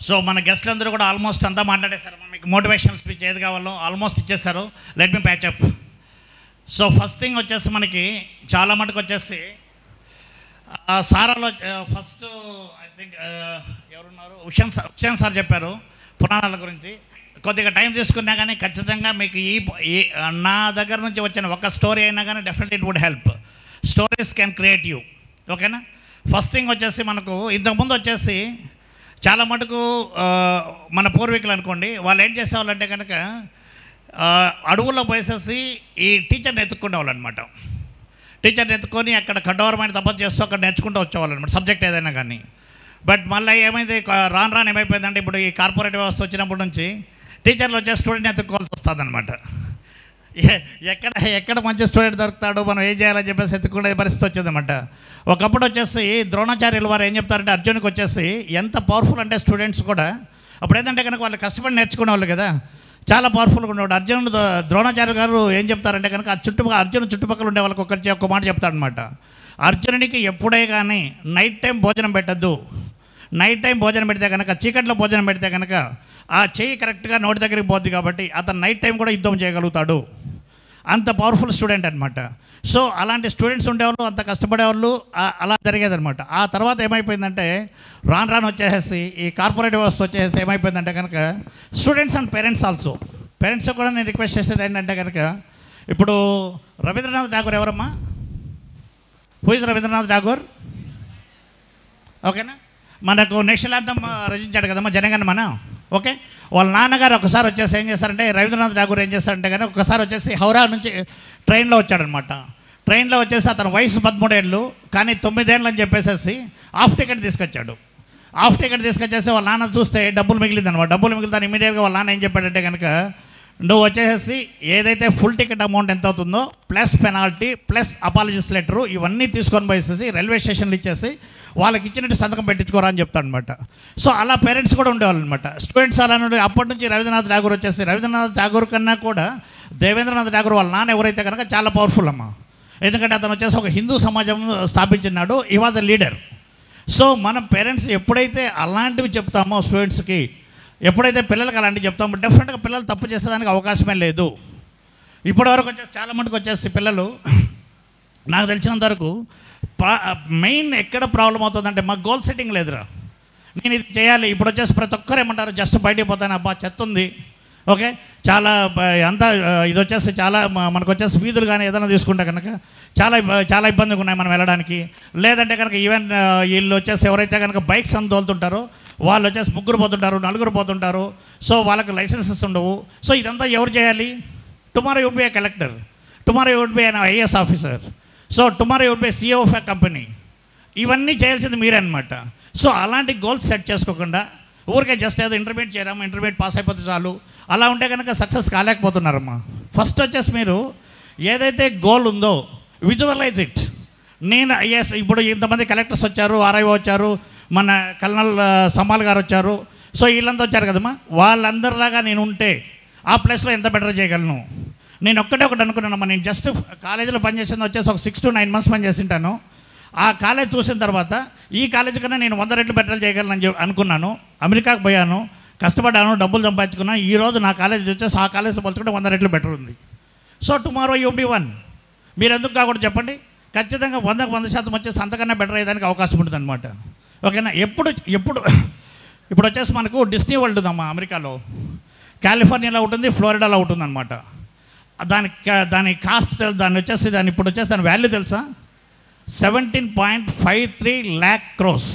So మన గెస్ట్లు అందరూ కూడా ఆల్మోస్ట్ అంతా మాట్లాడేశారు. మీకు మోటివేషనల్ స్పీచ్ ఏది కావాలో ఆల్మోస్ట్ ఇచ్చేస్తారు. Let me patch up. So first thing వచ్చేసి మనకి చాలా మటుకు వచ్చేసి సారాలో ఫస్ట్ ఐ థింక్ ఎవరున్నారు, ఉషాన్ సార్ చెప్పారు పురాణాల గురించి. కొద్దిగా టైం తీసుకున్నా కానీ ఖచ్చితంగా మీకు ఈ నా దగ్గర నుంచి వచ్చిన ఒక స్టోరీ అయినా కానీ definitely it would help. Stories can create you. ఓకేనా. ఫస్ట్ థింగ్ వచ్చేసి మనకు ఇంతకుముందు వచ్చేసి చాలా మటుకు మన పూర్వీకులు అనుకోండి, వాళ్ళు ఏం చేసేవాళ్ళంటే కనుక అడవుల్లో పోసేసి ఈ టీచర్ని ఎత్తుక్కునేవాళ్ళు అనమాట. టీచర్ని ఎత్తుకొని అక్కడ కఠోరమైన తపస్సు చేస్తూ అక్కడ నేర్చుకుంటూ వచ్చేవాళ్ళు అనమాట, సబ్జెక్ట్ ఏదైనా కానీ. బట్ మళ్ళీ ఏమైంది, రాను ఏమైపోయిందంటే ఇప్పుడు ఈ కార్పొరేట్ వ్యవస్థ వచ్చినప్పటి నుంచి టీచర్లు వచ్చే స్టూడెంట్ని ఎత్తుక్కోవాల్సి వస్తుంది అనమాట. ఎక్కడ మంచి స్టూడెంట్ దొరుకుతాడు, మనం ఏం చేయాలని చెప్పేసి ఎత్తుకునే పరిస్థితి వచ్చేదన్నమాట. ఒకప్పుడు వచ్చేసి ద్రోణాచార్యులు వారు ఏం చెప్తారంటే అర్జునుకి వచ్చేసి ఎంత పవర్ఫుల్ అంటే స్టూడెంట్స్ కూడా అప్పుడు ఏంటంటే కనుక వాళ్ళు కష్టపడి నేర్చుకునే వాళ్ళు కదా, చాలా పవర్ఫుల్గా ఉండేవాడు. అర్జునుడు ద్రోణాచార్య గారు ఏం చెప్తారంటే కనుక అర్జును చుట్టుపక్కల ఉండే వాళ్ళకి ఒక మాట చెప్తాడనమాట. అర్జునుడికి ఎప్పుడే కానీ నైట్ టైం భోజనం పెట్టద్దు. నైట్ టైం భోజనం పెడితే కనుక, చీకట్లో భోజనం పెడితే కనుక ఆ చెయ్యి కరెక్ట్గా నోటి దగ్గరికి పోద్ది కాబట్టి అతను నైట్ టైం కూడా యుద్ధం చేయగలుగుతాడు. అంత పవర్ఫుల్ స్టూడెంట్ అనమాట. సో అలాంటి స్టూడెంట్స్ ఉండేవాళ్ళు, అంత కష్టపడేవాళ్ళు, అలా జరిగేదనమాట. ఆ తర్వాత ఏమైపోయిందంటే రాను వచ్చేసి ఈ కార్పొరేట్ వ్యవస్థ వచ్చేసి ఏమైపోయిందంటే కనుక students and parents also, parents కూడా నేను రిక్వెస్ట్ చేసేది ఏంటంటే కనుక ఇప్పుడు రవీంద్రనాథ్ ఠాగూర్ ఎవరమ్మా? Who is Rabindranath Tagore? ఓకేనా. మనకు నేషనల్ యాంథమ్ రచించాడు కదమ్మా, జనగణమన. ఓకే. వాళ్ళ నాన్నగారు ఒకసారి వచ్చేసి ఏం చేస్తారంటే, రవీంద్రనాథ్ ఠాగూర్ ఏం చేస్తారంటే కానీ ఒకసారి వచ్చేసి హౌరా నుంచి ట్రైన్లో వచ్చాడనమాట. ట్రైన్లో వచ్చేసి అతని వయసు 13 ఏళ్ళు, కానీ 9 ఏళ్ళు అని చెప్పేసి హాఫ్ టికెట్ తీసుకొచ్చాడు. హాఫ్ టికెట్ తీసుకొచ్చేసి వాళ్ళ నాన్న చూస్తే డబ్బులు మిగిలిందనమాట. డబ్బులు మిగిలితే ఇమీడియట్గా వాళ్ళ నాన్న ఏం చెప్పాడంటే కనుక, నువ్వు వచ్చేసి ఏదైతే ఫుల్ టికెట్ అమౌంట్ ఎంత అవుతుందో plus penalty plus apologies letter ఇవన్నీ తీసుకొని పోయేసి రైల్వే స్టేషన్లో ఇచ్చేసి వాళ్ళకి ఇచ్చినట్టు సంతకం పెట్టించుకోరా అని చెప్తాడు అనమాట. సో అలా పేరెంట్స్ కూడా ఉండేవాళ్ళు అనమాట. స్టూడెంట్స్ అలా నుండి అప్పటి నుంచి రవీంద్రనాథ్ ఠాగూర్ వచ్చేసి, రవీంద్రనాథ్ ఠాగూర్ కన్నా కూడా దేవేంద్రనాథ్ ఠాగూర్ వాళ్ళ నాన్న ఎవరైతే కనుక చాలా పవర్ఫుల్ అమ్మ. ఎందుకంటే అతను వచ్చేసి ఒక హిందూ సమాజం స్థాపించినాడు. He was a leader. So మనం పేరెంట్స్ ఎప్పుడైతే అలాంటివి చెప్తామో స్టూడెంట్స్కి, ఎప్పుడైతే పిల్లలకి అలాంటివి చెప్తామో డెఫినెట్గా పిల్లలు తప్పు చేసేదానికి అవకాశమే లేదు. ఇప్పటివరకు వచ్చేసి చాలా మటుకు వచ్చేసి పిల్లలు నాకు తెలిసినంత వరకు మెయిన్ ఎక్కడ ప్రాబ్లం అవుతుందంటే మాకు గోల్ సెట్టింగ్ లేదురా, నేను ఇది చేయాలి. ఇప్పుడు వచ్చేసి ప్రతి ఒక్కరు ఏమంటారు, జస్ట్ బయటికి పోతాను, అబ్బా చెత్త ఉంది, ఓకే, చాలా అంతా ఇది వచ్చేసి చాలా మనకు వచ్చేసి వీధులు కానీ ఏదైనా తీసుకుంటే కనుక చాలా ఇబ్బందిగా ఉన్నాయి మనం వెళ్ళడానికి. లేదంటే కనుక ఈవెన్ వీళ్ళు వచ్చేసి ఎవరైతే కనుక బైక్స్ అని తోలుతుంటారో వాళ్ళు వచ్చేసి 3 పోతుంటారు, 4 పోతుంటారు. సో వాళ్ళకి లైసెన్సెస్ ఉండవు. సో ఇదంతా ఎవరు చేయాలి? Tomorrow would be a collector, tomorrow would be an IAS officer, so tomorrow would be CEO of a company. ఇవన్నీ చేయాల్సింది మీరే అనమాట. సో అలాంటి గోల్స్ సెట్ చేసుకోకుండా ఊరికే జస్ట్ ఏదో ఇంటర్మీడియట్ చేయరాము, ఇంటర్మీడియట్ పాస్ అయిపోతే చాలు, అలా ఉంటే కనుక సక్సెస్ కాలేకపోతున్నారమ్మా. ఫస్ట్ వచ్చేసి మీరు ఏదైతే గోల్ ఉందో విజువలైజ్ ఇట్. నేను ఐఏఎస్, ఇప్పుడు ఇంతమంది కలెక్టర్స్ వచ్చారు, RIO వచ్చారు, మన కల్నల్ సమాల్ గారు వచ్చారు, సో వీళ్ళంతా వచ్చారు కదమ్మా. వాళ్ళందరిలాగా నేను ఉంటే ఆ ప్లేస్లో ఎంత బెటర్ చేయగలను. నేను ఒకటి అనుకున్నానమ్మా, నేను జస్ట్ కాలేజీలో పనిచేసింది వచ్చేసి ఒక 6 to 9 months పనిచేసింటాను. ఆ కాలేజ్ చూసిన తర్వాత ఈ కాలేజీ కన్నా నేను 100 రెట్లు బెటర్ చేయగలను అనుకున్నాను. అమెరికాకు పోయాను, కష్టపడ్డాను, డబ్బులు సంపాదించుకున్నాను. ఈరోజు నా కాలేజ్ వచ్చేసి ఆ కాలేజ్తో పోల్చుకుంటే 100 రెట్లు బెటర్ ఉంది. So tomorrow you be one. మీరు ఎందుకు కాకూడదు చెప్పండి? ఖచ్చితంగా 100% వచ్చేసి అంతకన్నా బెటర్ అయ్యేదానికి అవకాశం ఉంటుంది అనమాట. ఓకేనా. ఇప్పుడు వచ్చేసి మనకు డిస్నీ వరల్డ్ ఉందమ్మా అమెరికాలో, కాలిఫోర్నియాలో ఉంటుంది, ఫ్లోరిడాలో ఉంటుంది అనమాట. దాని కాస్ట్ ఇప్పుడు వచ్చేసి దాని వాల్యూ తెలుసా? 17.53 lakh crores,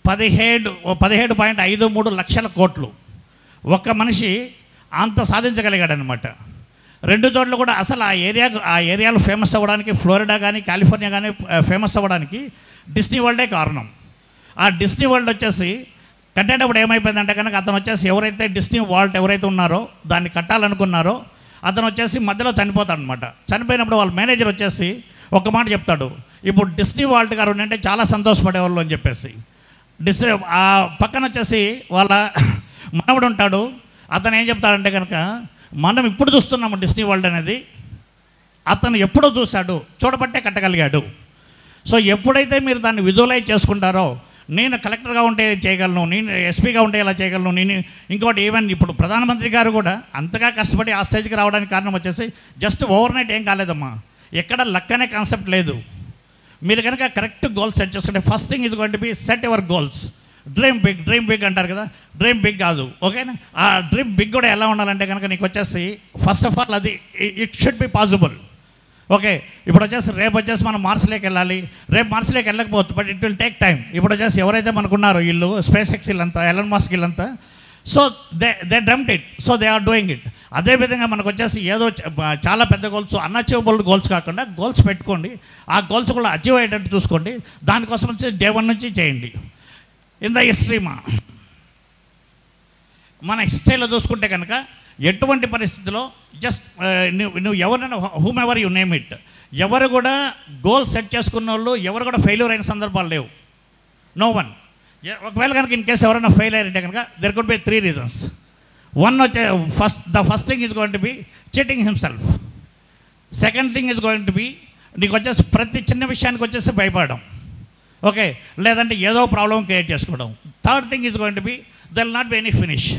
17.53 లక్షల కోట్లు. ఒక్క మనిషి అంత సాధించగలిగాడు అనమాట. 2 చోట్ల కూడా అసలు ఆ ఏరియాలో ఫేమస్ అవ్వడానికి, ఫ్లోరిడా కానీ కాలిఫోర్నియా కానీ ఫేమస్ అవ్వడానికి డిస్నీ వరల్డే కారణం. ఆ డిస్నీ వరల్డ్ వచ్చేసి కట్టేటప్పుడు ఏమైపోయిందంటే కనుక అతను వచ్చేసి ఎవరైతే డిస్నీ వరల్డ్ ఎవరైతే ఉన్నారో దాన్ని కట్టాలనుకున్నారో అతను వచ్చేసి మధ్యలో చనిపోతాడు అనమాట. చనిపోయినప్పుడు వాళ్ళ మేనేజర్ వచ్చేసి ఒక మాట చెప్తాడు, ఇప్పుడు డిస్నీ వరల్డ్ గారు ఉంటే చాలా సంతోషపడేవాళ్ళు అని చెప్పేసి. ఆ పక్కన వచ్చేసి వాళ్ళ మనవడు ఉంటాడు, అతను ఏం చెప్తాడంటే కనుక మనం ఇప్పుడు చూస్తున్నాము డిస్నీ వరల్డ్ అనేది, అతను ఎప్పుడో చూశాడు, చూడబట్టే కట్టగలిగాడు. సో ఎప్పుడైతే మీరు దాన్ని విజువలైజ్ చేసుకుంటారో నేను కలెక్టర్గా ఉంటే చేయగలను, నేను ఎస్పీగా ఉంటే ఇలా చేయగలను, నేను ఇంకోటి ఈవెన్ ఇప్పుడు ప్రధానమంత్రి గారు కూడా అంతగా కష్టపడి ఆ స్టేజ్కి రావడానికి కారణం వచ్చేసి జస్ట్ ఓవర్ నైట్ ఏం కాలేదమ్మా. ఎక్కడ లక్ అనే కాన్సెప్ట్ లేదు. మీరు కనుక కరెక్ట్ గోల్స్ సెట్ చేసుకుంటే ఫస్ట్ థింగ్ ఇది going to be set your goals. Dream big అంటారు కదా, డ్రీమ్ బిగ్ కాదు, ఓకేనా. ఆ డ్రీమ్ బిగ్ కూడా ఎలా ఉండాలంటే కనుక నీకు వచ్చేసి ఫస్ట్ ఆఫ్ ఆల్ అది it should be possible. Okay, ఇప్పుడు వచ్చేసి రేపు వచ్చేసి మనం మార్స్లోకి వెళ్ళాలి, రేపు మార్స్లోకి వెళ్ళకపోవచ్చు, but it will take time. ఇప్పుడు వచ్చేసి ఎవరైతే మనకున్నారో వీళ్ళు స్పేస్ ఎక్స్ వీళ్ళంతా, ఎలన్ మస్క్ వీళ్ళంతా, so they dreamed it, so they are doing it. అదేవిధంగా మనకు వచ్చేసి ఏదో చాలా పెద్ద గోల్స్, అన్అచీవబుల్ గోల్స్ కాకుండా గోల్స్ పెట్టుకోండి, ఆ గోల్స్ కూడా అచీవ్ అయ్యేటట్టు చూసుకోండి. దానికోసం వచ్చి డే 1 నుంచి చేయండి. ఇన్ ద హిస్టరీమా మన హిస్టరీలో చూసుకుంటే కనుక ఎటువంటి పరిస్థితిలో జస్ట్ నువ్వు ఎవరైనా whom ever you name it, ఎవరు కూడా గోల్ సెట్ చేసుకున్న వాళ్ళు ఎవరు కూడా ఫెయిల్యూర్ అయిన సందర్భాలు లేవు. No one. ఒకవేళ కనుక ఇన్ కేసు ఎవరైనా ఫెయిల్ అయ్యారంటే కనుక there could be 3 reasons. One వచ్చే first thing is going to be cheating himself. Second thing is going to be నీకు వచ్చేసి ప్రతి చిన్న విషయానికి వచ్చేసి భయపడడం, ఓకే, లేదంటే ఏదో ప్రాబ్లం క్రియేట్ చేసుకోవడం. Third thing is going to B there will not be any finish.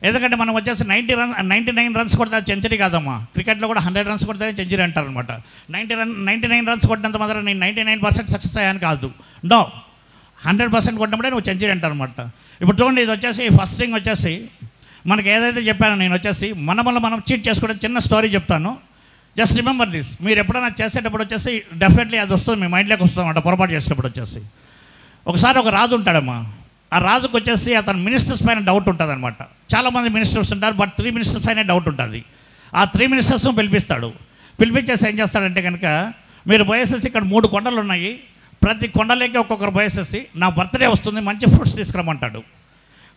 ఎందుకంటే మనం వచ్చేసి 99 రన్స్ కొడితే సెంచరీ కాదమ్మా. క్రికెట్లో కూడా 100 రన్స్ కొడితే సెంచరీ అంటారనమాట. 99 రన్స్ కొట్టినంత మాత్రం నేను 99% సక్సెస్ అయ్యాను కాదు. నో, 100% కొట్టినప్పుడే నువ్వు సెంచరీ అంటారనమాట. ఇప్పుడు చూడండి, ఇది వచ్చేసి ఫస్ట్ థింగ్ వచ్చేసి మనకి ఏదైతే చెప్పానో నేను వచ్చేసి మనం చీట్ చేసుకోవడం చిన్న స్టోరీ చెప్తాను. Just remember this. మీరు ఎప్పుడైనా చేసేటప్పుడు వచ్చేసి డెఫినెట్లీ అది వస్తుంది, మీ మైండ్లోకి వస్తుంది అన్నమాట. పొరపాటు చేసేటప్పుడు వచ్చేసి ఒకసారి ఒక రాజు ఉంటాడమ్మా. ఆ రాజుకు వచ్చేసి అతను మినిస్టర్స్ పైన డౌట్ ఉంటుంది అనమాట. చాలామంది మినిస్టర్స్ ఉంటారు, బట్ 3 మినిస్టర్స్ పైన డౌట్ ఉంటుంది. ఆ 3 మినిస్టర్స్ను పిలిపిస్తాడు. పిలిపించేసి ఏం చేస్తాడంటే కనుక మీరు పోయేసేసి ఇక్కడ 3 కొండలు ఉన్నాయి, ప్రతి కొండలోకి ఒక్కొక్కరు పోయేసేసి నా బర్త్డే వస్తుంది, మంచి ఫ్రూట్స్ తీసుకురమ్మంటాడు.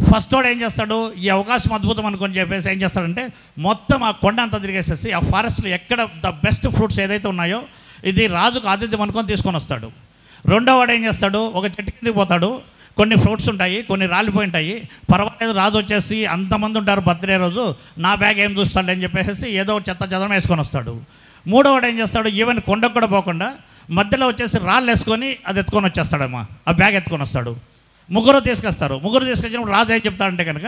ఫస్ట్ వాడు ఏం చేస్తాడు, ఈ అవకాశం అద్భుతం అనుకొని చెప్పేసి ఏం చేస్తాడంటే మొత్తం ఆ కొండ అంతా తిరిగేసేసి ఆ ఫారెస్ట్లో ఎక్కడ ద బెస్ట్ ఫ్రూట్స్ ఏదైతే ఉన్నాయో ఇది రాజుకు ఆతిథ్యం అనుకొని తీసుకొని వస్తాడు. రెండో వాడు ఏం చేస్తాడు, ఒక చెట్టు కిందకి పోతాడు, కొన్ని ఫ్రూట్స్ ఉంటాయి, కొన్ని రాలిపోయి ఉంటాయి, పర్వాలేదు రాజు వచ్చేసి అంతమంది ఉంటారు బర్త్డే రోజు, నా బ్యాగ్ ఏం చూస్తాడు అని చెప్పేసి ఏదో చెత్త చెదరం వేసుకొని వస్తాడు. మూడో వాడు ఏం చేస్తాడు, ఈవెన్ కొండకు కూడా పోకుండా మధ్యలో వచ్చేసి రాళ్ళు వేసుకొని అది ఎత్తుకొని వచ్చేస్తాడమ్మా, ఆ బ్యాగ్ ఎత్తుకొని వస్తాడు. ముగ్గురు తీసుకొస్తారు. ముగ్గురు తీసుకొచ్చినప్పుడు రాజు ఏం చెప్తాడంటే కనుక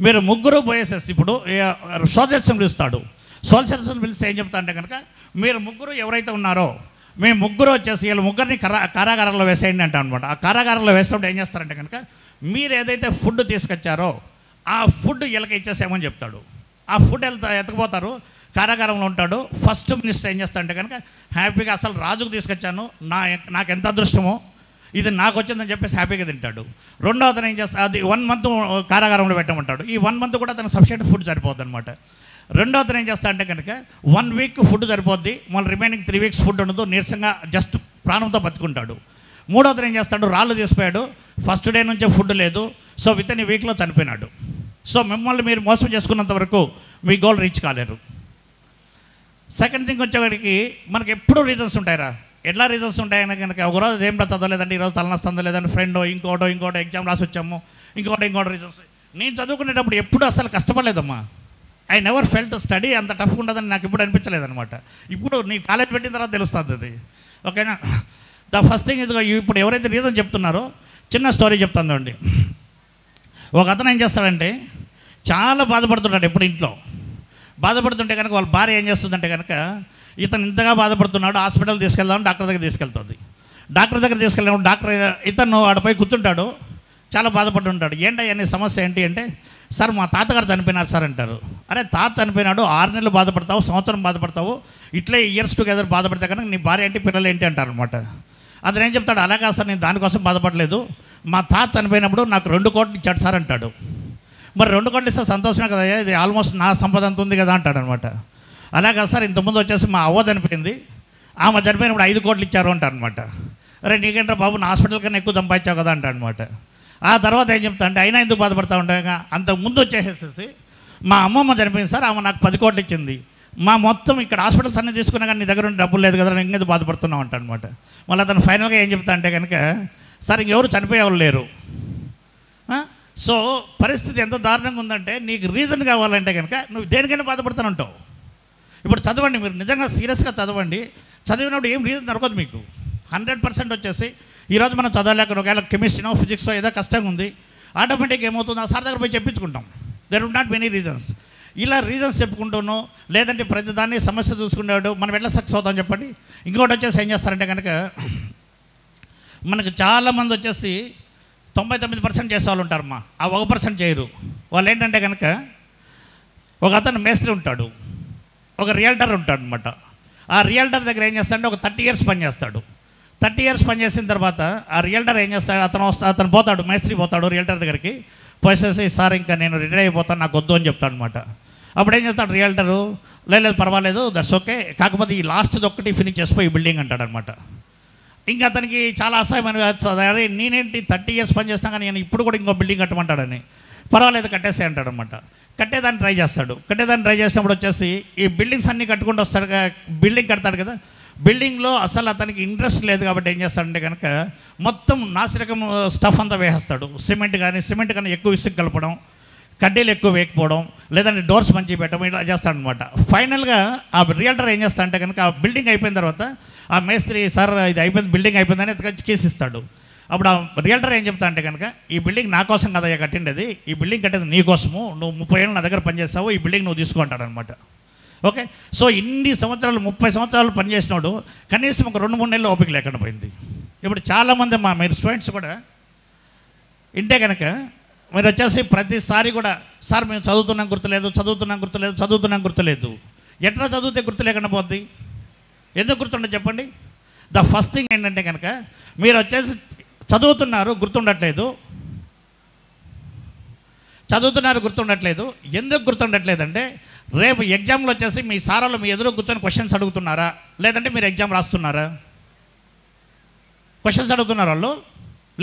మీరు ముగ్గురు పోయేసేసి ఇప్పుడు సోల్జర్స్ని పిలుస్తాడు. సోల్జర్స్ని పిలిస్తే ఏం చెప్తా అంటే కనుక మీరు ముగ్గురు ఎవరైతే ఉన్నారో మీ ముగ్గురు వచ్చేసి వీళ్ళ ముగ్గురిని కారాగారంలో వేసేయండి అంట అనమాట. ఆ కారాగారంలో వేసినప్పుడు ఏం చేస్తారంటే కనుక మీరు ఏదైతే ఫుడ్ తీసుకొచ్చారో ఆ ఫుడ్ వీళ్ళకి ఇచ్చేసేమని చెప్తాడు. ఆ ఫుడ్ ఎత్తకపోతారు, కారాగారంలో ఉంటాడు. ఫస్ట్ మినిస్టర్ ఏం చేస్తాడంటే కనుక హ్యాపీగా అసలు రాజుకు తీసుకొచ్చాను, నాకు ఎంత అదృష్టమో, ఇది నాకు వచ్చిందని చెప్పేసి హ్యాపీగా తింటాడు. రెండో అతను ఏం చేస్తాడు, అది 1 మంత్ కారాగారంలో పెట్టమంటాడు. ఈ 1 మంత్ కూడా అతను సఫిషియెంట్ ఫుడ్ సరిపోద్ది అనమాట. రెండో అతను ఏం చేస్తాడంటే కనుక 1 వీక్ ఫుడ్ సరిపోద్ది, మళ్ళీ రిమైనింగ్ 3 వీక్స్ ఫుడ్ ఉండదు, నీరసంగా జస్ట్ ప్రాణంతో బతుకుంటాడు. మూడో అతను ఏం చేస్తాడు, రాళ్ళు తీసిపోయాడు, ఫస్ట్ డే నుంచే ఫుడ్ లేదు, సో విత్ ఇన్ వీక్లో చనిపోయినాడు. సో మిమ్మల్ని మీరు మోసం చేసుకున్నంత వరకు మీ గోల్ రీచ్ కాలేరు. సెకండ్ థింగ్ వచ్చేవాడికి మనకి ఎప్పుడూ రీజన్స్ ఉంటాయిరా. ఎట్లా రీజన్స్ ఉంటాయని కనుక ఒకరోజు ఏం చదవలేదండి, ఈరోజు తలనొస్తుందో లేదండి, ఫ్రెండ్ ఇంకోటో ఎగ్జామ్ రాసి వచ్చాము, ఇంకోటి రీజన్స్. నేను చదువుకునేటప్పుడు ఎప్పుడు అసలు కష్టపడలేదమ్మా. ఐ నెవర్ ఫెల్ట్ స్టడీ అంత టఫ్గా ఉండదని నాకు ఇప్పుడు అనిపించలేదన్నమాట. ఇప్పుడు నీ కాలేజ్ పెట్టిన తర్వాత తెలుస్తుంది అది, ఓకేనా. ద ఫస్ట్ థింగ్ ఇది. ఇప్పుడు ఎవరైతే రీజన్ చెప్తున్నారో చిన్న స్టోరీ చెప్తాను అండి. ఒక అతను ఏం చేస్తాడంటే చాలా బాధపడుతున్నాడు. ఎప్పుడు ఇంట్లో బాధపడుతుంటే కనుక వాళ్ళ భార్య ఏం చేస్తుందంటే కనుక ఇతను ఇంతగా బాధపడుతున్నాడు, హాస్పిటల్ తీసుకెళ్దామని డాక్టర్ దగ్గర తీసుకెళ్తుంది. డాక్టర్ దగ్గర తీసుకెళ్ళినప్పుడు డాక్టర్ ఇతను ఆడపై కూర్చుంటాడు, చాలా బాధపడుతుంటాడు. ఏంటయ్యా నీ సమస్య ఏంటి అంటే, సార్ మా తాతగారు చనిపోయినారు సార్ అంటారు. అరే తాత చనిపోయినాడు, 6 నెలలు బాధపడతావు, సంవత్సరం బాధపడతావు, ఇట్లే ఇయర్స్ టుగెదర్ బాధపడితే కనుక నీ భార్య ఏంటి పిల్లలు ఏంటి అంటారనమాట. అతను ఏం చెప్తాడు, అలాగా సార్ నేను దానికోసం బాధపడలేదు, మా తాత చనిపోయినప్పుడు నాకు 2 కోట్లు ఇచ్చాడు సార్ అంటాడు. మరి 2 కోట్లు ఇస్తే సంతోషమే కదా, ఇది ఆల్మోస్ట్ నా సంపద అంత ఉంది కదా అంటాడు అనమాట. అలాగా సార్ ఇంతకుముందు వచ్చేసి మా అవ్వ చనిపోయింది, ఆమె చనిపోయినప్పుడు 5 కోట్లు ఇచ్చారు అంటారనమాట. అరే నీకేంట్రా బాబు, నా హాస్పిటల్ కన్నా ఎక్కువ సంపాదించావు కదా అంటాడనమాట. ఆ తర్వాత ఏం చెప్తా అంటే, అయినా ఎందుకు బాధపడతా ఉంటాగా, అంతకు ముందు వచ్చేసేసి మా అమ్మమ్మ చనిపోయింది సార్, ఆమె నాకు 10 కోట్లు ఇచ్చింది, మా మొత్తం ఇక్కడ హాస్పిటల్స్ అన్నీ తీసుకున్నా కానీ నీ దగ్గర ఉంటే డబ్బులు లేదు కదా, నేను ఇంకేది బాధపడుతున్నావు అంటాడనమాట. మళ్ళీ అతను ఫైనల్గా ఏం చెప్తా అంటే కనుక, సార్ ఇంకెవరు చనిపోయేవాళ్ళు లేరు. సో పరిస్థితి ఎంత దారుణంగా ఉందంటే నీకు రీజన్ కావాలంటే కనుక నువ్వు దేనికైనా బాధపడుతూనే ఉంటావు. ఇప్పుడు చదవండి, మీరు నిజంగా సీరియస్గా చదవండి, చదివినప్పుడు ఏం రీజన్ దొరకదు మీకు. 100% వచ్చేసి ఈరోజు మనం చదవలేక ఒకవేళ కెమిస్ట్రీనో ఫిజిక్సో ఏదో కష్టంగా ఉంది, ఆటోమేటిక్గా ఏమవుతుంది, ఆ సార్ దగ్గర పోయి చెప్పించుకుంటాం. There would not many reasons. ఇలా రీజన్స్ చెప్పుకుంటూనో లేదంటే ప్రతిదాన్ని సమస్య చూసుకునేవాడు మనం ఎట్లా సక్సెస్ అవుతాం చెప్పండి. ఇంకోటి వచ్చేసి ఏం చేస్తారంటే కనుక మనకు చాలామంది వచ్చేసి 99% చేసేవాళ్ళు ఉంటారమ్మా, ఆ 1% చేయరు. వాళ్ళు ఏంటంటే కనుక ఒక అతను మేస్త్రి ఉంటాడు, ఒక రియల్టర్ ఉంటాడు అనమాట. ఆ రియల్టర్ దగ్గర ఏం చేస్తాడంటే ఒక 30 years పనిచేస్తాడు. 30 years పనిచేసిన తర్వాత ఆ రియల్టర్ ఏం చేస్తాడు, అతను పోతాడు, మేస్త్రి పోతాడు రియల్టర్ దగ్గరికి. పోసేసి సార్ ఇంకా నేను రిటైర్ అయిపోతాను, నాకు వద్దు అని చెప్తాడు అనమాట. అప్పుడు ఏం చేస్తాడు రియల్టరు, లేదు పర్వాలేదు, దట్స్ ఓకే, కాకపోతే ఈ లాస్ట్ది ఒక్కటి ఫినిష్ చేసిపోయి బిల్డింగ్ అంటాడనమాట. ఇంకా అతనికి చాలా అసహ్యమైన, అరే నేనేంటి 30 years పని చేసినా కానీ నేను ఇప్పుడు కూడా ఇంకో బిల్డింగ్ కట్టమంటాడని. పర్వాలేదు కట్టేసే అంటాడనమాట. కట్టేదాన్ని ట్రై చేస్తాడు. కట్టేదాన్ని ట్రై చేసినప్పుడు వచ్చేసి ఈ బిల్డింగ్స్ అన్నీ కట్టుకుంటూ వస్తాడు, బిల్డింగ్ కడతాడు కదా. బిల్డింగ్లో అసలు అతనికి ఇంట్రెస్ట్ లేదు కాబట్టి ఏం చేస్తాడంటే కనుక మొత్తం నాసిరకం స్టఫ్ అంతా వేసేస్తాడు. సిమెంట్ కానీ ఎక్కువ ఇసుక కలపడం, కడ్డీలు ఎక్కువ వేయకపోవడం, లేదంటే డోర్స్ మంచిగా పెట్టడం, ఇలా చేస్తాడనమాట. ఫైనల్గా ఆ రియల్టర్ ఏం చేస్తాడంటే కనుక ఆ బిల్డింగ్ అయిపోయిన తర్వాత ఆ మేస్త్రి సార్ ఇది అయిపోయింది, బిల్డింగ్ అయిపోయిందని కేసు ఇస్తాడు. అప్పుడు ఆ రియల్టర్ ఏం చెప్తా అంటే కనుక ఈ బిల్డింగ్ నా కోసం కదా కట్టిండేది, ఈ బిల్డింగ్ కట్టేది నీ కోసము, నువ్వు 30 ఏళ్ళు నా దగ్గర పనిచేస్తావు, ఈ బిల్డింగ్ నువ్వు తీసుకుంటాడనమాట. ఓకే, సో ఇన్ని సంవత్సరాలు 30 సంవత్సరాలు పనిచేసినాడు, కనీసం ఒక 2-3 నెలలు ఓపిక లేకుండా పోయింది. ఇప్పుడు చాలామంది మీరు స్టూడెంట్స్ కూడా ఇంటే కనుక మీరు వచ్చేసి ప్రతిసారి కూడా సార్ మేము చదువుతున్నాం గుర్తులేదు. ఎట్లా చదివితే గుర్తు లేకుండా పోద్ది, ఎందుకు గుర్తుండదు చెప్పండి. ద ఫస్ట్ థింగ్ ఏంటంటే కనుక మీరు వచ్చేసి చదువుతున్నారు గుర్తుండట్లేదు. ఎందుకు గుర్తుండట్లేదంటే రేపు ఎగ్జామ్లో వచ్చేసి మీ సారాలు మీ ఎదురు కూర్చొని క్వశ్చన్స్ అడుగుతున్నారా, లేదంటే మీరు ఎగ్జామ్ రాస్తున్నారా? క్వశ్చన్స్ అడుగుతున్నారు వాళ్ళు,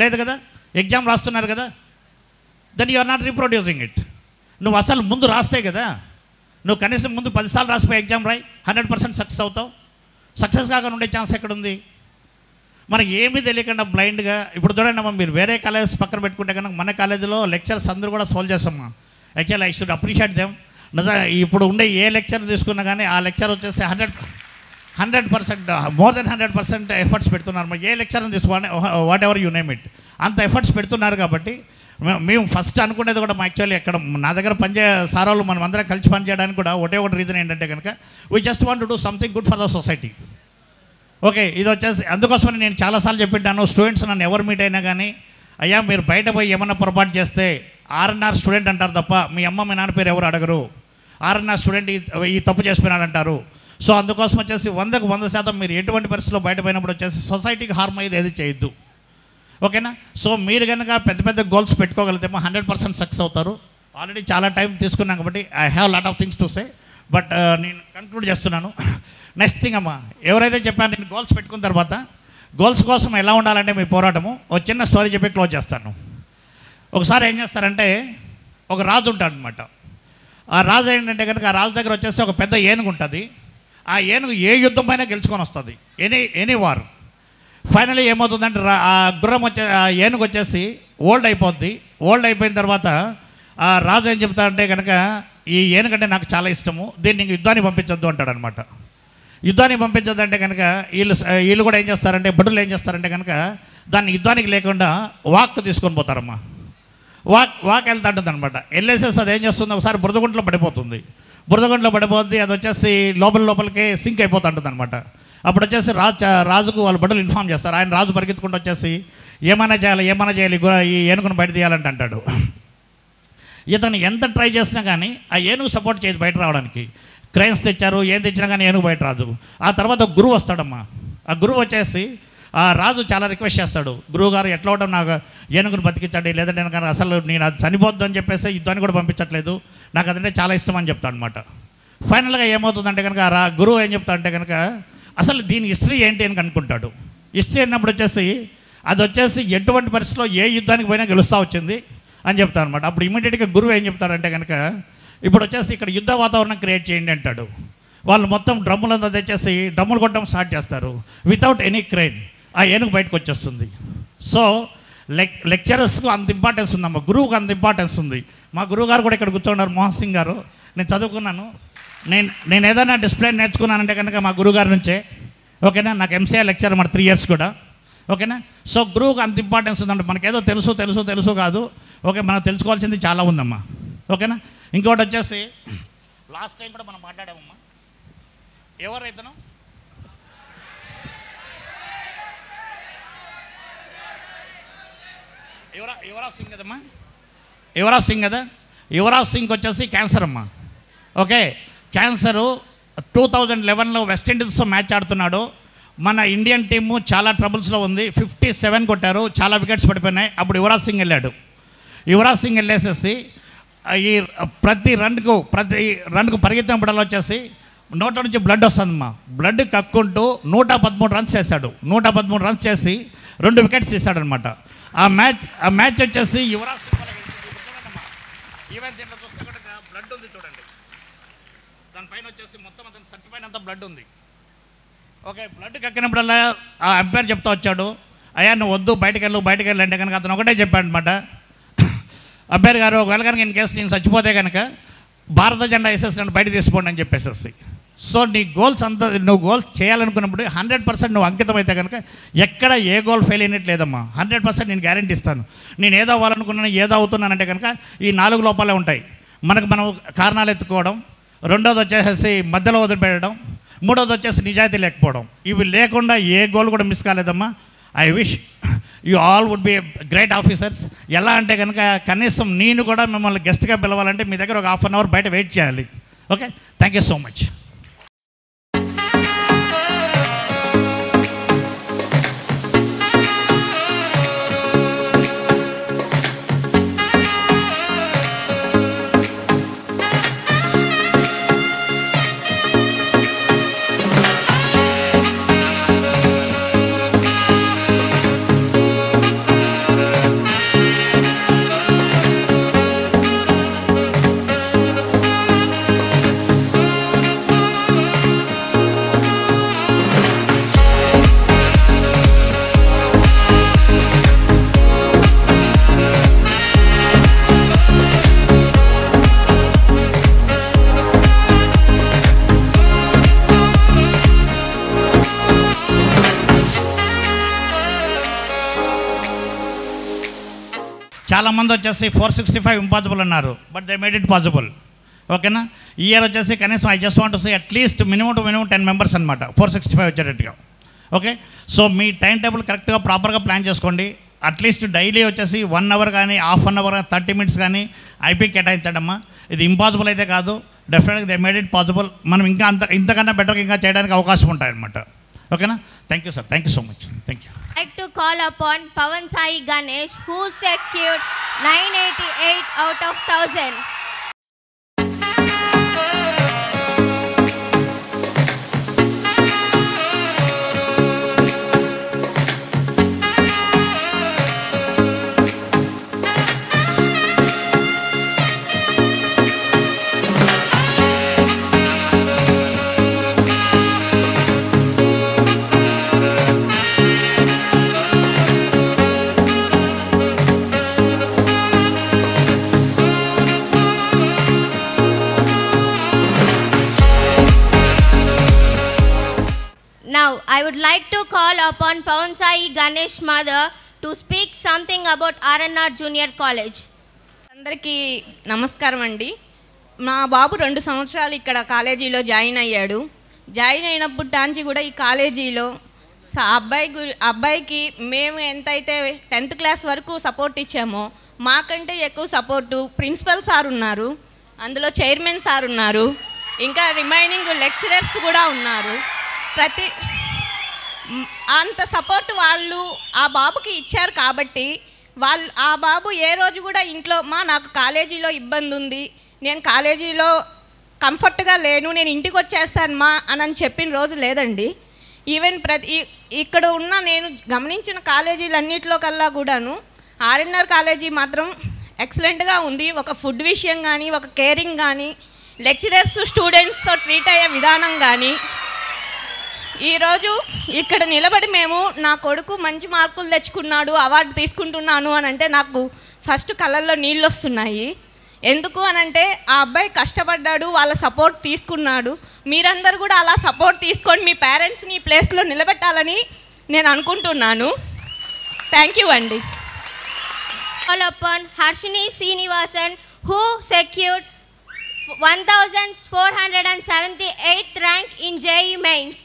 లేదు కదా, ఎగ్జామ్ రాస్తున్నారు కదా. Then you are not reproducing it. నువ్వు అసలు ముందు రాస్తే కదా, నువ్వు కనీసం ముందు 10 సార్లు రాసిపోయి ఎగ్జామ్ రాయి, 100% సక్సెస్ అవుతావు. సక్సెస్ కాకుండా ఉండే ఛాన్స్ ఎక్కడుంది? మనకి ఏమీ తెలియకుండా బ్లైండ్గా. ఇప్పుడు చూడండి అమ్మా, మీరు వేరే కాలేజ్ పక్కన పెట్టుకుంటే కనుక మన కాలేజీలో లెక్చర్స్ అందరూ కూడా సోల్వ్ చేస్తామా. Actually I should appreciate them. ఇప్పుడు ఉండే ఏ లెక్చర్ తీసుకున్నా కానీ ఆ లెక్చర్ వచ్చేసి 100% మోర్ దెన్ 100% ఎఫర్ట్స్ పెడుతున్నారు. ఏ లెక్చర్ని తీసుకోవాలి, what ever you name it, అంత ఎఫర్ట్స్ పెడుతున్నారు. కాబట్టి మేము ఫస్ట్ అనుకునేది కూడా యాక్చువల్లీ ఎక్కడ నా దగ్గర సారాలు మనం అందరం కలిసి పనిచేయడానికి కూడా ఒకటి రీజన్ ఏంటంటే కనుక we just want to do something good for the society. Okay, ఇది వచ్చేసి అందుకోసమని నేను చాలాసార్లు చెప్పింటాను, స్టూడెంట్స్ నన్ను ఎవరు మీట్ అయినా కానీ అయ్యా మీరు బయట పోయి ఏమన్నా పొరపాటు చేస్తే ఆర్ఎన్ఆర్ స్టూడెంట్ అంటారు తప్ప మీ అమ్మ మీ నాన్న పేరు ఎవరు అడగరు. ఆర్ఎన్ఆర్ స్టూడెంట్ ఈ తప్పు చేసిపోయినాడు అంటారు. సో అందుకోసం వచ్చేసి 100% మీరు ఎటువంటి పరిస్థితుల్లో బయట పోయినప్పుడు వచ్చేసి సొసైటీకి హార్మ్ అయ్యేది ఏది చేయొద్దు. ఓకేనా? సో మీరు కనుక పెద్ద గోల్స్ పెట్టుకోగలిగితే 100% సక్సెస్ అవుతారు. ఆల్రెడీ చాలా టైం తీసుకున్నాం కాబట్టి I have lot of things to say, but నేను కంక్లూడ్ చేస్తున్నాను. నెక్స్ట్ థింగ్ అమ్మా, ఎవరైతే చెప్పాను నేను గోల్స్ పెట్టుకున్న తర్వాత గోల్స్ కోసం ఎలా ఉండాలంటే మీ పోరాటము, ఒక చిన్న స్టోరీ చెప్పి క్లోజ్ చేస్తాను. ఒకసారి ఏం చేస్తారంటే ఒక రాజు ఉంటాడు అనమాట. ఆ రాజు ఏంటంటే కనుక ఆ రాజు దగ్గర వచ్చేసి ఒక పెద్ద ఏనుగు ఉంటుంది. ఆ ఏనుగు ఏ యుద్ధం పైన గెలుచుకొని వస్తుంది, ఎనీ వార్. ఫైనలీ ఏమవుతుందంటే ఆ గుర్రం ఆ ఏనుగు వచ్చేసి ఓల్డ్ అయిపోద్ది. ఓల్డ్ అయిపోయిన తర్వాత ఆ రాజు ఏం చెప్తాడంటే కనుక ఈ ఏనుగంటే నాకు చాలా ఇష్టము, దీన్ని ఇంక యుద్ధానికి పంపించొద్దు అంటాడనమాట. యుద్ధానికి పంపించొద్దంటే కనుక వీళ్ళు కూడా ఏం చేస్తారంటే భటులు ఏం చేస్తారంటే కనుక దాన్ని యుద్ధానికి లేకుండా వాక్ తీసుకొని పోతారమ్మా. వాక్ వెళ్తుంటుంది అనమాట. వెళ్ళేసేసి అది ఏం చేస్తుంది, ఒకసారి బురదగుంటలో పడిపోతుంది. అది వచ్చేసి లోపలికి సింక్ అయిపోతుంటుంది అనమాట. అప్పుడు వచ్చేసి రాజుకు వాళ్ళు బడులు ఇన్ఫామ్ చేస్తారు. ఆయన రాజు పరిగెత్తుకుంటూ వచ్చేసి ఏమైనా చేయాలి ఈ ఏనుగును బయట తీయాలంటే అంటాడు. ఇతను ఎంత ట్రై చేసినా కానీ ఆ ఏనుగు సపోర్ట్ చేయదు బయట రావడానికి. క్రైన్స్ తెచ్చారు, ఏం తెచ్చినా కానీ ఏనుగు బయట రాదు. ఆ తర్వాత గురువు వస్తాడమ్మా. ఆ గురువు వచ్చేసి ఆ రాజు చాలా రిక్వెస్ట్ చేస్తాడు, గురువుగారు ఎట్లా ఉండడం నాకు ఏనుగును బతికించండి, లేదంటే కానీ అసలు నేను అది చనిపోద్దు అని చెప్పేసి యుద్ధాన్ని కూడా పంపించట్లేదు, నాకు అదంటే చాలా ఇష్టం అని చెప్తాడు అనమాట. ఫైనల్గా ఏమవుతుందంటే కనుక ఆ గురువు ఏం చెప్తాడంటే కనుక అసలు దీని హిస్టరీ ఏంటి అని కనుక్కుంటాడు. హిస్టరీ అన్నప్పుడు వచ్చేసి అది వచ్చేసి ఎటువంటి పరిస్థితిలో ఏ యుద్ధానికి పోయినా గెలుస్తూ వచ్చింది అని చెప్తాను అనమాట. అప్పుడు ఇమీడియట్గా గురువు ఏం చెప్తాడంటే కనుక ఇప్పుడు వచ్చేసి ఇక్కడ యుద్ధ వాతావరణం క్రియేట్ చేయండి అంటాడు. వాళ్ళు మొత్తం డ్రమ్ములంతా తెచ్చేసి డ్రమ్ములు కొట్టడం స్టార్ట్ చేస్తారు. వితౌట్ ఎనీ క్రెయిన్ ఆ ఏనుగు బయటకు వచ్చేస్తుంది. సో లెక్చరర్స్కు అంత ఇంపార్టెన్స్ ఉందమ్మా, గురువుకు అంత ఇంపార్టెన్స్ ఉంది. మా గురువు గారు కూడా ఇక్కడ కూర్చోన్నారు, మోహన్ సింగ్ గారు. నేను చదువుకున్నాను, నేను ఏదైనా డిసిప్లిన్ నేర్చుకున్నానంటే కనుక మా గురువుగారి నుంచే. ఓకేనా? నాకు ఎంసీఏ లెక్చర్ మరి 3 years కూడా. ఓకేనా. సో గురువుకు అంత ఇంపార్టెన్స్ ఉందంటే మనకేదో తెలుసు కాదు. ఓకే, మనం తెలుసుకోవాల్సింది చాలా ఉందమ్మా. ఓకేనా. ఇంకోటి వచ్చేసి లాస్ట్ టైం కూడా మనం మాట్లాడామమ్మా. ఎవరైతేనో యువరాజ్ సింగ్ కదమ్మా, యువరాజ్ సింగ్ వచ్చేసి క్యాన్సర్ అమ్మా. ఓకే, క్యాన్సరు 2011లో వెస్టిండీస్తో మ్యాచ్ ఆడుతున్నాడు. మన ఇండియన్ టీము చాలా ట్రబుల్స్లో ఉంది. 57 కొట్టారు, చాలా వికెట్స్ పడిపోయినాయి. అప్పుడు యువరాజ్ సింగ్ వెళ్ళేసేసి ఈ ప్రతి రన్కు పరిగెత్తినప్పుడల్లా వచ్చేసి నోట నుంచి బ్లడ్ వస్తుందమ్మా. బ్లడ్ కక్కుంటూ 113 రన్స్ చేశాడు. 113 రన్స్ చేసి 2 వికెట్స్ తీశాడనమాట. ఆ మ్యాచ్ వచ్చేసి యువరాజ్ సింగ్ చూడండమ్మా. ఈవెన్ దీంట్లో చూస్తే కూడా బ్లడ్ ఉంది చూడండి. దానిపైన వచ్చేసి మొత్తం అతని సర్టి పైన అంతా బ్లడ్ ఉంది. ఓకే, బ్లడ్ కక్కినప్పుడల్లా ఆ అంపైర్ చెప్తా వచ్చాడు, అయ్యా నువ్వు వద్దు బయటకు వెళ్ళు అంటే కనుక అతను ఒకటే చెప్పాడు అనమాట, అంపైర్ గారు ఒకవేళ కనుక ఇన్ కేసు నేను చచ్చిపోతే కనుక భారత జెండా వేసేసి నన్ను బయట తీసుకోండి అని చెప్పేసేసి. సో నీ గోల్స్ అంతా నువ్వు గోల్స్ చేయాలనుకున్నప్పుడు 100% నువ్వు అంకితం అయితే కనుక ఎక్కడ ఏ గోల్ ఫెయిల్ అయినట్లేదమ్మా. 100% నేను గ్యారంటీ ఇస్తాను. నేను ఏదో అవ్వాలనుకున్నాను, ఏదో అవుతున్నానంటే కనుక ఈ 4 లోపాలే ఉంటాయి. మనం కారణాలు ఎత్తుకోవడం, రెండోది వచ్చేసి మధ్యలో వదిలిపెట్టడం, మూడోది వచ్చేసి నిజాయితీ లేకపోవడం. ఇవి లేకుండా ఏ గోల్ కూడా మిస్ కాలేదమ్మా. I wish you all would be great officers. ఎలా అంటే కనుక కనీసం నేను కూడా మిమ్మల్ని గెస్ట్గా పిలవాలంటే మీ దగ్గర ఒక ½ అన్ అవర్ బయట వెయిట్ చేయాలి. Okay, thank you so much. చాలామంది వచ్చేసి 465 ఇంపాసిబుల్ అన్నారు, but they made it possible. ఓకేనా. ఈ ఇయర్ వచ్చేసి కనీసం I just want to say at least minimum 10 members అనమాట 465 వచ్చేటట్టుగా. ఓకే, సో మీ టైం టేబుల్ కరెక్ట్గా ప్రాపర్గా ప్లాన్ చేసుకోండి. అట్లీస్ట్ డైలీ వచ్చేసి 1 అవర్ కానీ ½ అన్ అవర్ 30 మినిట్స్ కానీ ఐపీ కేటాయించడమ్మా. ఇది ఇంపాసిబుల్ అయితే కాదు, డెఫినెట్గా దే మేడ్ ఇట్ పాసిబుల్. మనం ఇంతకన్నా బెటర్గా ఇంకా చేయడానికి అవకాశం ఉంటాయన్నమాట. ఓకేనా. Thank you sir, thank you so much. Thank you. I'd like to call upon Pawan Sai Ganesh, who secured 988 out of 1000. Now, I would like to call upon Pawan Sai Ganesh mother to speak something about RNR Junior College. అందరికీ నమస్కారం అండి. మా బాబు 2 సంవత్సరాలు ఇక్కడ కాలేజీలో join అయ్యాడు. Join అయినప్పుడు టాంచి కూడా ఈ కాలేజీలో అబ్బాయికి మేము ఎంతైతే 10th క్లాస్ వరకు సపోర్ట్ ఇచ్చామో మాకంటే ఎక్కువ సపోర్టు ప్రిన్సిపల్ సార్ ఉన్నారు, అందులో చైర్మన్ సార్ ఉన్నారు, ఇంకా రిమైనింగ్ లెక్చరర్స్ కూడా ఉన్నారు. అంత సపోర్ట్ వాళ్ళు ఆ బాబుకి ఇచ్చారు కాబట్టి ఆ బాబు ఏ రోజు కూడా ఇంట్లో నాకు కాలేజీలో ఇబ్బంది ఉంది, నేను కాలేజీలో కంఫర్ట్గా లేను, నేను ఇంటికి వచ్చేస్తాను అని చెప్పిన రోజు లేదండి. ఈవెన్ ఇక్కడ ఉన్న నేను గమనించిన కాలేజీలన్నింటిలో కల్లా కూడాను ఆర్ఎన్ఆర్ కాలేజీ మాత్రం ఎక్సలెంట్గా ఉంది. ఒక ఫుడ్ విషయం కానీ, ఒక కేరింగ్ కానీ, లెక్చరర్స్ స్టూడెంట్స్తో ట్రీట్ అయ్యే విధానం కానీ. ఈరోజు ఇక్కడ నిలబడి మేము నా కొడుకు మంచి మార్కులు తెచ్చుకున్నాడు, అవార్డు తీసుకుంటున్నాను అని అంటే నాకు ఫస్ట్ కళ్ళల్లో నీళ్ళు వస్తున్నాయి. ఎందుకు అనంటే ఆ అబ్బాయి కష్టపడ్డాడు, వాళ్ళ సపోర్ట్ తీసుకున్నాడు. మీరందరూ కూడా అలా సపోర్ట్ తీసుకొని మీ పేరెంట్స్ని ఈ ప్లేస్లో నిలబెట్టాలని నేను అనుకుంటున్నాను. థ్యాంక్ యూ అండి. Call upon Harshini Srinivasan, who secured 1478th rank in JEE Mains.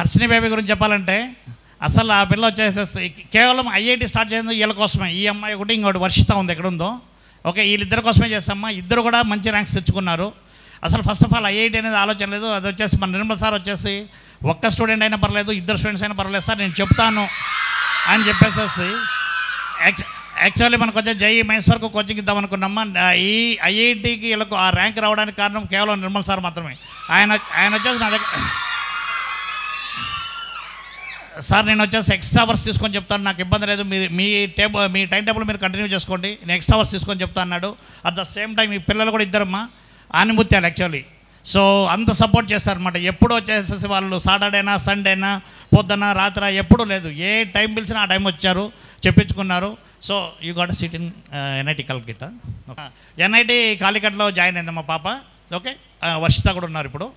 Harshini baby గురించి చెప్పాలంటే అసలు ఆ పిల్ల వచ్చేసేసి కేవలం ఐఐటి స్టార్ట్ చేసింది వీళ్ళ కోసమే. ఈ అమ్మాయి ఒకటి ఇంకోటి వర్షిత ఉంది ఎక్కడుందో. ఓకే, వీళ్ళిద్దరి కోసమే చేస్తామా. ఇద్దరు కూడా మంచి ర్యాంక్స్ తెచ్చుకున్నారు. అసలు ఫస్ట్ ఆఫ్ ఆల్ ఐఐటి అనేది ఆలోచన లేదు. అది వచ్చేసి మన నిర్మల్ సార్ వచ్చేసి ఒక్క స్టూడెంట్ అయినా పర్లేదు, ఇద్దరు స్టూడెంట్స్ అయినా పర్లేదు సార్ నేను చెప్తాను అని చెప్పేసేసి యాక్చువల్లీ మనకు వచ్చే JEE Mains వరకు కోచింగ్ ఇద్దాం అనుకున్నామా. ఈ ఐఐటికి వీళ్ళకు ఆ ర్యాంక్ రావడానికి కారణం కేవలం నిర్మల్ సార్ మాత్రమే. ఆయన వచ్చేసి నా దగ్గర సార్ నేను వచ్చేసి ఎక్స్ట్రా అవర్స్ తీసుకొని చెప్తాను, నాకు ఇబ్బంది లేదు, మీరు మీ టైం టేబుల్ మీరు కంటిన్యూ చేసుకోండి, నేను ఎక్స్ట్రా అవర్స్ తీసుకొని చెప్తా అన్నాడు. అట్ ద సేమ్ టైం మీ పిల్లలు కూడా ఇద్దరమ్మా ఆనిముత్యాలు యాక్చువల్లీ. సో అంత సపోర్ట్ చేస్తారనమాట. ఎప్పుడు వచ్చేసేసి వాళ్ళు సాటర్డేనా సండేనా పొద్దున రాత్రి ఎప్పుడూ లేదు, ఏ టైం పిలిచినా ఆ టైం వచ్చారు, చెప్పించుకున్నారు. So you got seat in NIT Calicut. NIT కాలికట్లో జాయిన్ అయింది మా పాప. ఓకే, వర్షిత కూడా ఉన్నారు ఇప్పుడు.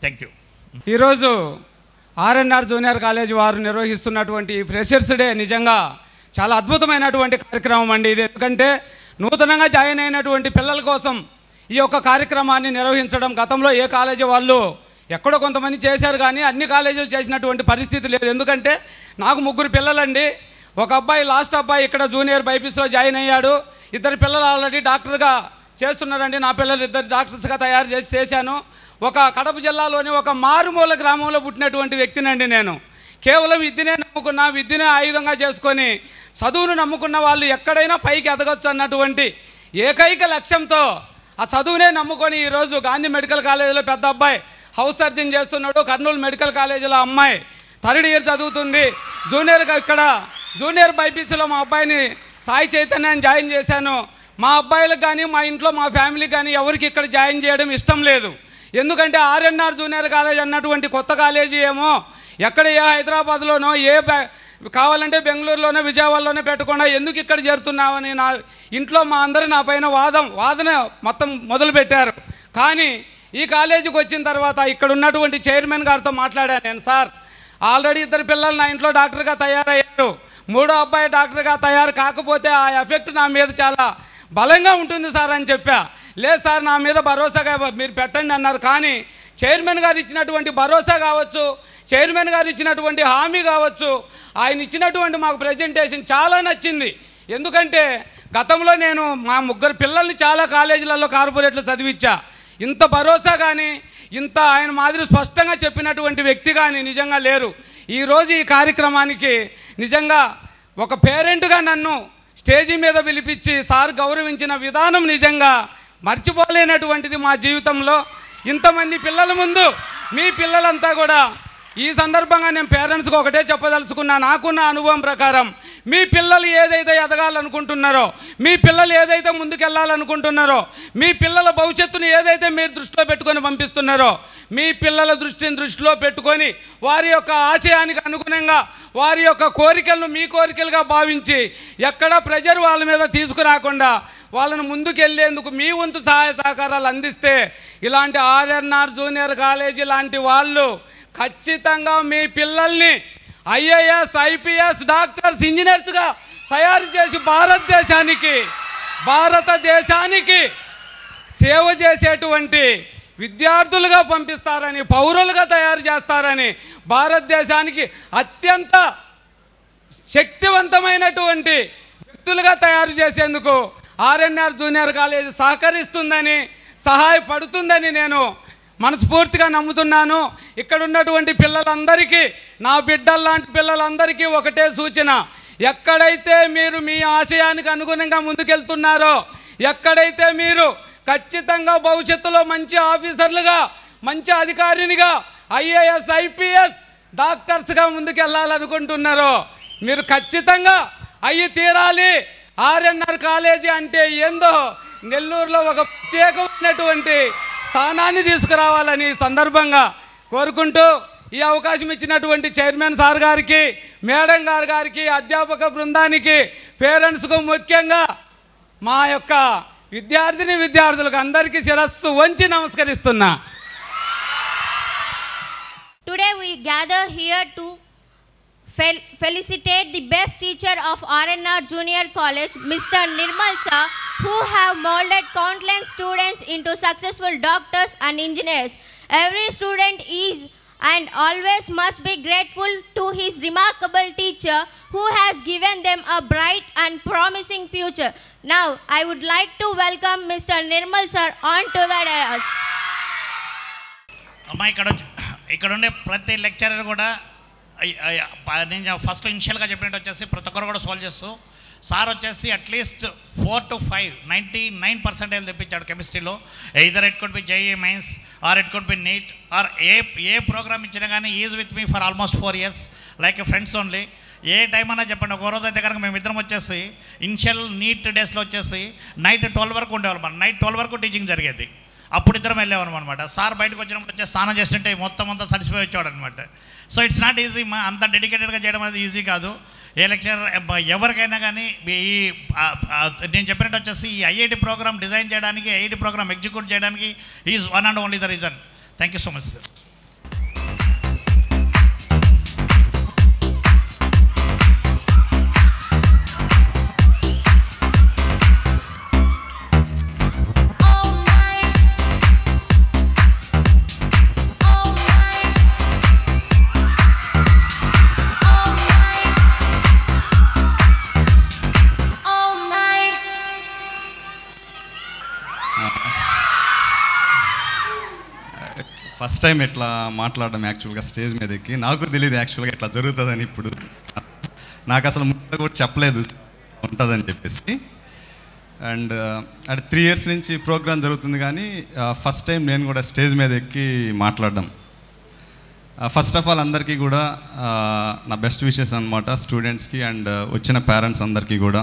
Thank you. ఈరోజు RNR జూనియర్ కాలేజ్ వారు నిర్వహిస్తున్నటువంటి ఫ్రెషర్స్ డే నిజంగా చాలా అద్భుతమైనటువంటి కార్యక్రమం అండి ఇది. ఎందుకంటే నూతనంగా జాయిన్ అయినటువంటి పిల్లల కోసం ఈ యొక్క కార్యక్రమాన్ని నిర్వహించడం గతంలో ఏ కాలేజీ వాళ్ళు ఎక్కడో కొంతమంది చేశారు, కానీ అన్ని కాలేజీలు చేసినటువంటి పరిస్థితి లేదు. ఎందుకంటే నాకు 3 పిల్లలండి. ఒక అబ్బాయి లాస్ట్ అబ్బాయి ఇక్కడ జూనియర్ బైపీసీలో జాయిన్ అయ్యాడు. 2 పిల్లలు ఆల్రెడీ డాక్టర్గా చేస్తున్నారండి. నా పిల్లలు 2 డాక్టర్స్గా తయారు చేశాను. ఒక కడప జిల్లాలోని ఒక మారుమూల గ్రామంలో పుట్టినటువంటి వ్యక్తినండి నేను. కేవలం విద్యనే నమ్ముకున్నా, విద్యనే ఆయుధంగా చేసుకొని చదువును నమ్ముకున్న వాళ్ళు ఎక్కడైనా పైకి ఎదగొచ్చు అన్నటువంటి ఏకైక లక్ష్యంతో ఆ చదువునే నమ్ముకొని ఈరోజు గాంధీ మెడికల్ కాలేజీలో పెద్ద అబ్బాయి హౌస్ సర్జన్ చేస్తున్నాడు. కర్నూలు మెడికల్ కాలేజీలో అమ్మాయి 3rd ఇయర్ చదువుతుంది. జూనియర్ బైపీసీలో మా అబ్బాయిని సాయి చైతన్యాన్ని జాయిన్ చేశాను. మా అబ్బాయిలకు కానీ మా ఇంట్లో మా ఫ్యామిలీకి కానీ ఎవరికి ఇక్కడ జాయిన్ చేయడం ఇష్టం లేదు. ఎందుకంటే RNR జూనియర్ కాలేజ్ అన్నటువంటి కొత్త కాలేజీ ఏమో ఎక్కడ ఏ హైదరాబాద్లోనో కావాలంటే బెంగళూరులోనే విజయవాడలోనే పెట్టకుండా ఎందుకు ఇక్కడ చేరుతున్నామని నా ఇంట్లో మా అందరూ నా పైన వాదన మొత్తం మొదలుపెట్టారు. కానీ ఈ కాలేజీకి వచ్చిన తర్వాత ఇక్కడ ఉన్నటువంటి చైర్మన్ గారితో మాట్లాడాను నేను. సార్ ఆల్రెడీ 2 పిల్లలు నా ఇంట్లో డాక్టర్గా తయారయ్యారు, 3వ అబ్బాయి డాక్టర్గా తయారు కాకపోతే ఆ ఎఫెక్ట్ నా మీద చాలా బలంగా ఉంటుంది సార్ అని చెప్పా. లేదు సార్ నా మీద భరోసాగా మీరు పెట్టండి అన్నారు. కానీ చైర్మన్ గారు ఇచ్చినటువంటి భరోసా కావచ్చు, చైర్మన్ గారు ఇచ్చినటువంటి హామీ కావచ్చు, ఆయన ఇచ్చినటువంటి మాకు ప్రజెంటేషన్ చాలా నచ్చింది. ఎందుకంటే గతంలో నేను మా 3 పిల్లల్ని చాలా కాలేజీలలో కార్పొరేట్లు చదివించా. ఇంత భరోసా కానీ ఇంత ఆయన మాదిరి స్పష్టంగా చెప్పినటువంటి వ్యక్తి కానీ నిజంగా లేరు. ఈరోజు ఈ కార్యక్రమానికి నిజంగా ఒక పేరెంట్గా నన్ను స్టేజీ మీద పిలిపించి సార్ గౌరవించిన విధానం నిజంగా మర్చిపోలేనటువంటిది మా జీవితంలో. ఇంతమంది పిల్లల ముందు మీ పిల్లలంతా కూడా ఈ సందర్భంగా నేను పేరెంట్స్కి ఒకటే చెప్పదలుచుకున్నా. నాకున్న అనుభవం ప్రకారం మీ పిల్లలు ఏదైతే ఎదగాలనుకుంటున్నారో, మీ పిల్లలు ఏదైతే ముందుకెళ్ళాలనుకుంటున్నారో, మీ పిల్లల భవిష్యత్తును ఏదైతే మీరు దృష్టిలో పెట్టుకొని పంపిస్తున్నారో, మీ పిల్లల దృష్టిలో పెట్టుకొని వారి యొక్క ఆశయానికి అనుగుణంగా వారి యొక్క కోరికలను మీ కోరికలుగా భావించి ఎక్కడ ప్రెజర్ వాళ్ళ మీద తీసుకురాకుండా వాళ్ళను ముందుకెళ్ళేందుకు మీ వంతు సహాయ సహకారాలు అందిస్తే ఇలాంటి RNR జూనియర్ కాలేజీ లాంటి వాళ్ళు ఖచ్చితంగా మీ పిల్లల్ని IAS, IPS, డాక్టర్స్, ఇంజనీర్స్గా తయారు చేసి భారతదేశానికి సేవ చేసేటువంటి విద్యార్థులుగా పంపిస్తారని, పౌరులుగా తయారు చేస్తారని, భారతదేశానికి అత్యంత శక్తివంతమైనటువంటి వ్యక్తులుగా తయారు చేసేందుకు RNR జూనియర్ కాలేజీ సహకరిస్తుందని, సహాయపడుతుందని నేను మనస్ఫూర్తిగా నమ్ముతున్నాను. ఇక్కడ ఉన్నటువంటి పిల్లలందరికీ, నా బిడ్డల్లాంటి పిల్లలందరికీ ఒకటే సూచన, ఎక్కడైతే మీరు మీ ఆశయానికి అనుగుణంగా ముందుకెళ్తున్నారో, ఎక్కడైతే మీరు ఖచ్చితంగా భవిష్యత్తులో మంచి ఆఫీసర్లుగా, మంచి అధికారినిగా, ఐఏఎస్, ఐపీఎస్, డాక్టర్స్గా ముందుకెళ్ళాలనుకుంటున్నారో, మీరు ఖచ్చితంగా అయ్యి తీరాలి. ఆర్ఎన్ఆర్ కాలేజీ అంటే ఏందో నెల్లూరులో ఒక ప్రత్యేకమైనటువంటి స్థానాన్ని తీసుకురావాలని సందర్భంగా కోరుకుంటూ, ఈ అవకాశం ఇచ్చినటువంటి చైర్మన్ సార్ గారికి, మేడం గారికి, అధ్యాపక బృందానికి, పేరెంట్స్కు, ముఖ్యంగా మా యొక్క విద్యార్థులకు అందరికీ శిరస్సు వంచి నమస్కరిస్తున్నా. Today we gather here to felicitate the best teacher of RNR Junior College, Mr. Nirmal sir, who have molded countless students into successful doctors and engineers. Every student is and always must be grateful to his remarkable teacher who has given them a bright and promising future. Now I would like to welcome Mr. Nirmal sir onto the dais. అమ్మా, ఇక్కడ ఉండే ప్రతి lecturer కూడా నేను first ఇనిషియల్గా చెప్పినట్టు వచ్చేసి ప్రతి ఒక్కరు కూడా సాల్వ్ చేస్తూ, సార్ వచ్చేసి అట్లీస్ట్ 4 to 5 99% తెప్పించాడు కెమిస్ట్రీలో. Either it could be JEE mains or it could be NEET or a program ఇచ్చినా కానీ is with me for almost 4 years like friends only. ఏ టైం అన్నా చెప్పండి. ఒక రోజు అయితే కనుక మేమిద్దరం వచ్చేసి ఇనిషియల్ నీట్ డేస్లో వచ్చేసి నైట్ 12 వరకు ఉండేవాళ్ళం. మనం నైట్ 12 వరకు టీచింగ్ జరిగేది. అప్పుడు ఇద్దరం వెళ్ళేవాళ్ళం అనమాట. సార్ బయటకు వచ్చినప్పుడు వచ్చి స్నానం చేస్తుంటే మొత్తం అంతా సడిసిపోయి వచ్చేవాడు అనమాట. So it's not easy. అంత డెడికేటెడ్గా చేయడం అనేది ఈజీ కాదు. ఏ లెక్చరర్ ఎవరికైనా కానీ ఈ నేను చెప్పినట్టు వచ్చేసి ఈ ఐఐటి ప్రోగ్రామ్ డిజైన్ చేయడానికి, ఐఐటి ప్రోగ్రామ్ ఎగ్జిక్యూట్ చేయడానికి is one and only the reason. Thank you so much sir. First time ఇట్లా మాట్లాడడం యాక్చువల్గా స్టేజ్ మీద ఎక్కి, నాకు తెలియదు యాక్చువల్గా ఇట్లా జరుగుతుందని. ఇప్పుడు నాకు అసలు ముందు కూడా చెప్పలేదు ఉంటుందని చెప్పేసి. అండ్ అది 3 years నుంచి ప్రోగ్రామ్ జరుగుతుంది, కానీ ఫస్ట్ టైం నేను కూడా స్టేజ్ మీద ఎక్కి మాట్లాడడం. ఫస్ట్ ఆఫ్ ఆల్ అందరికీ కూడా నా బెస్ట్ విషెస్ అనమాట, స్టూడెంట్స్కి అండ్ వచ్చిన పేరెంట్స్ అందరికీ కూడా.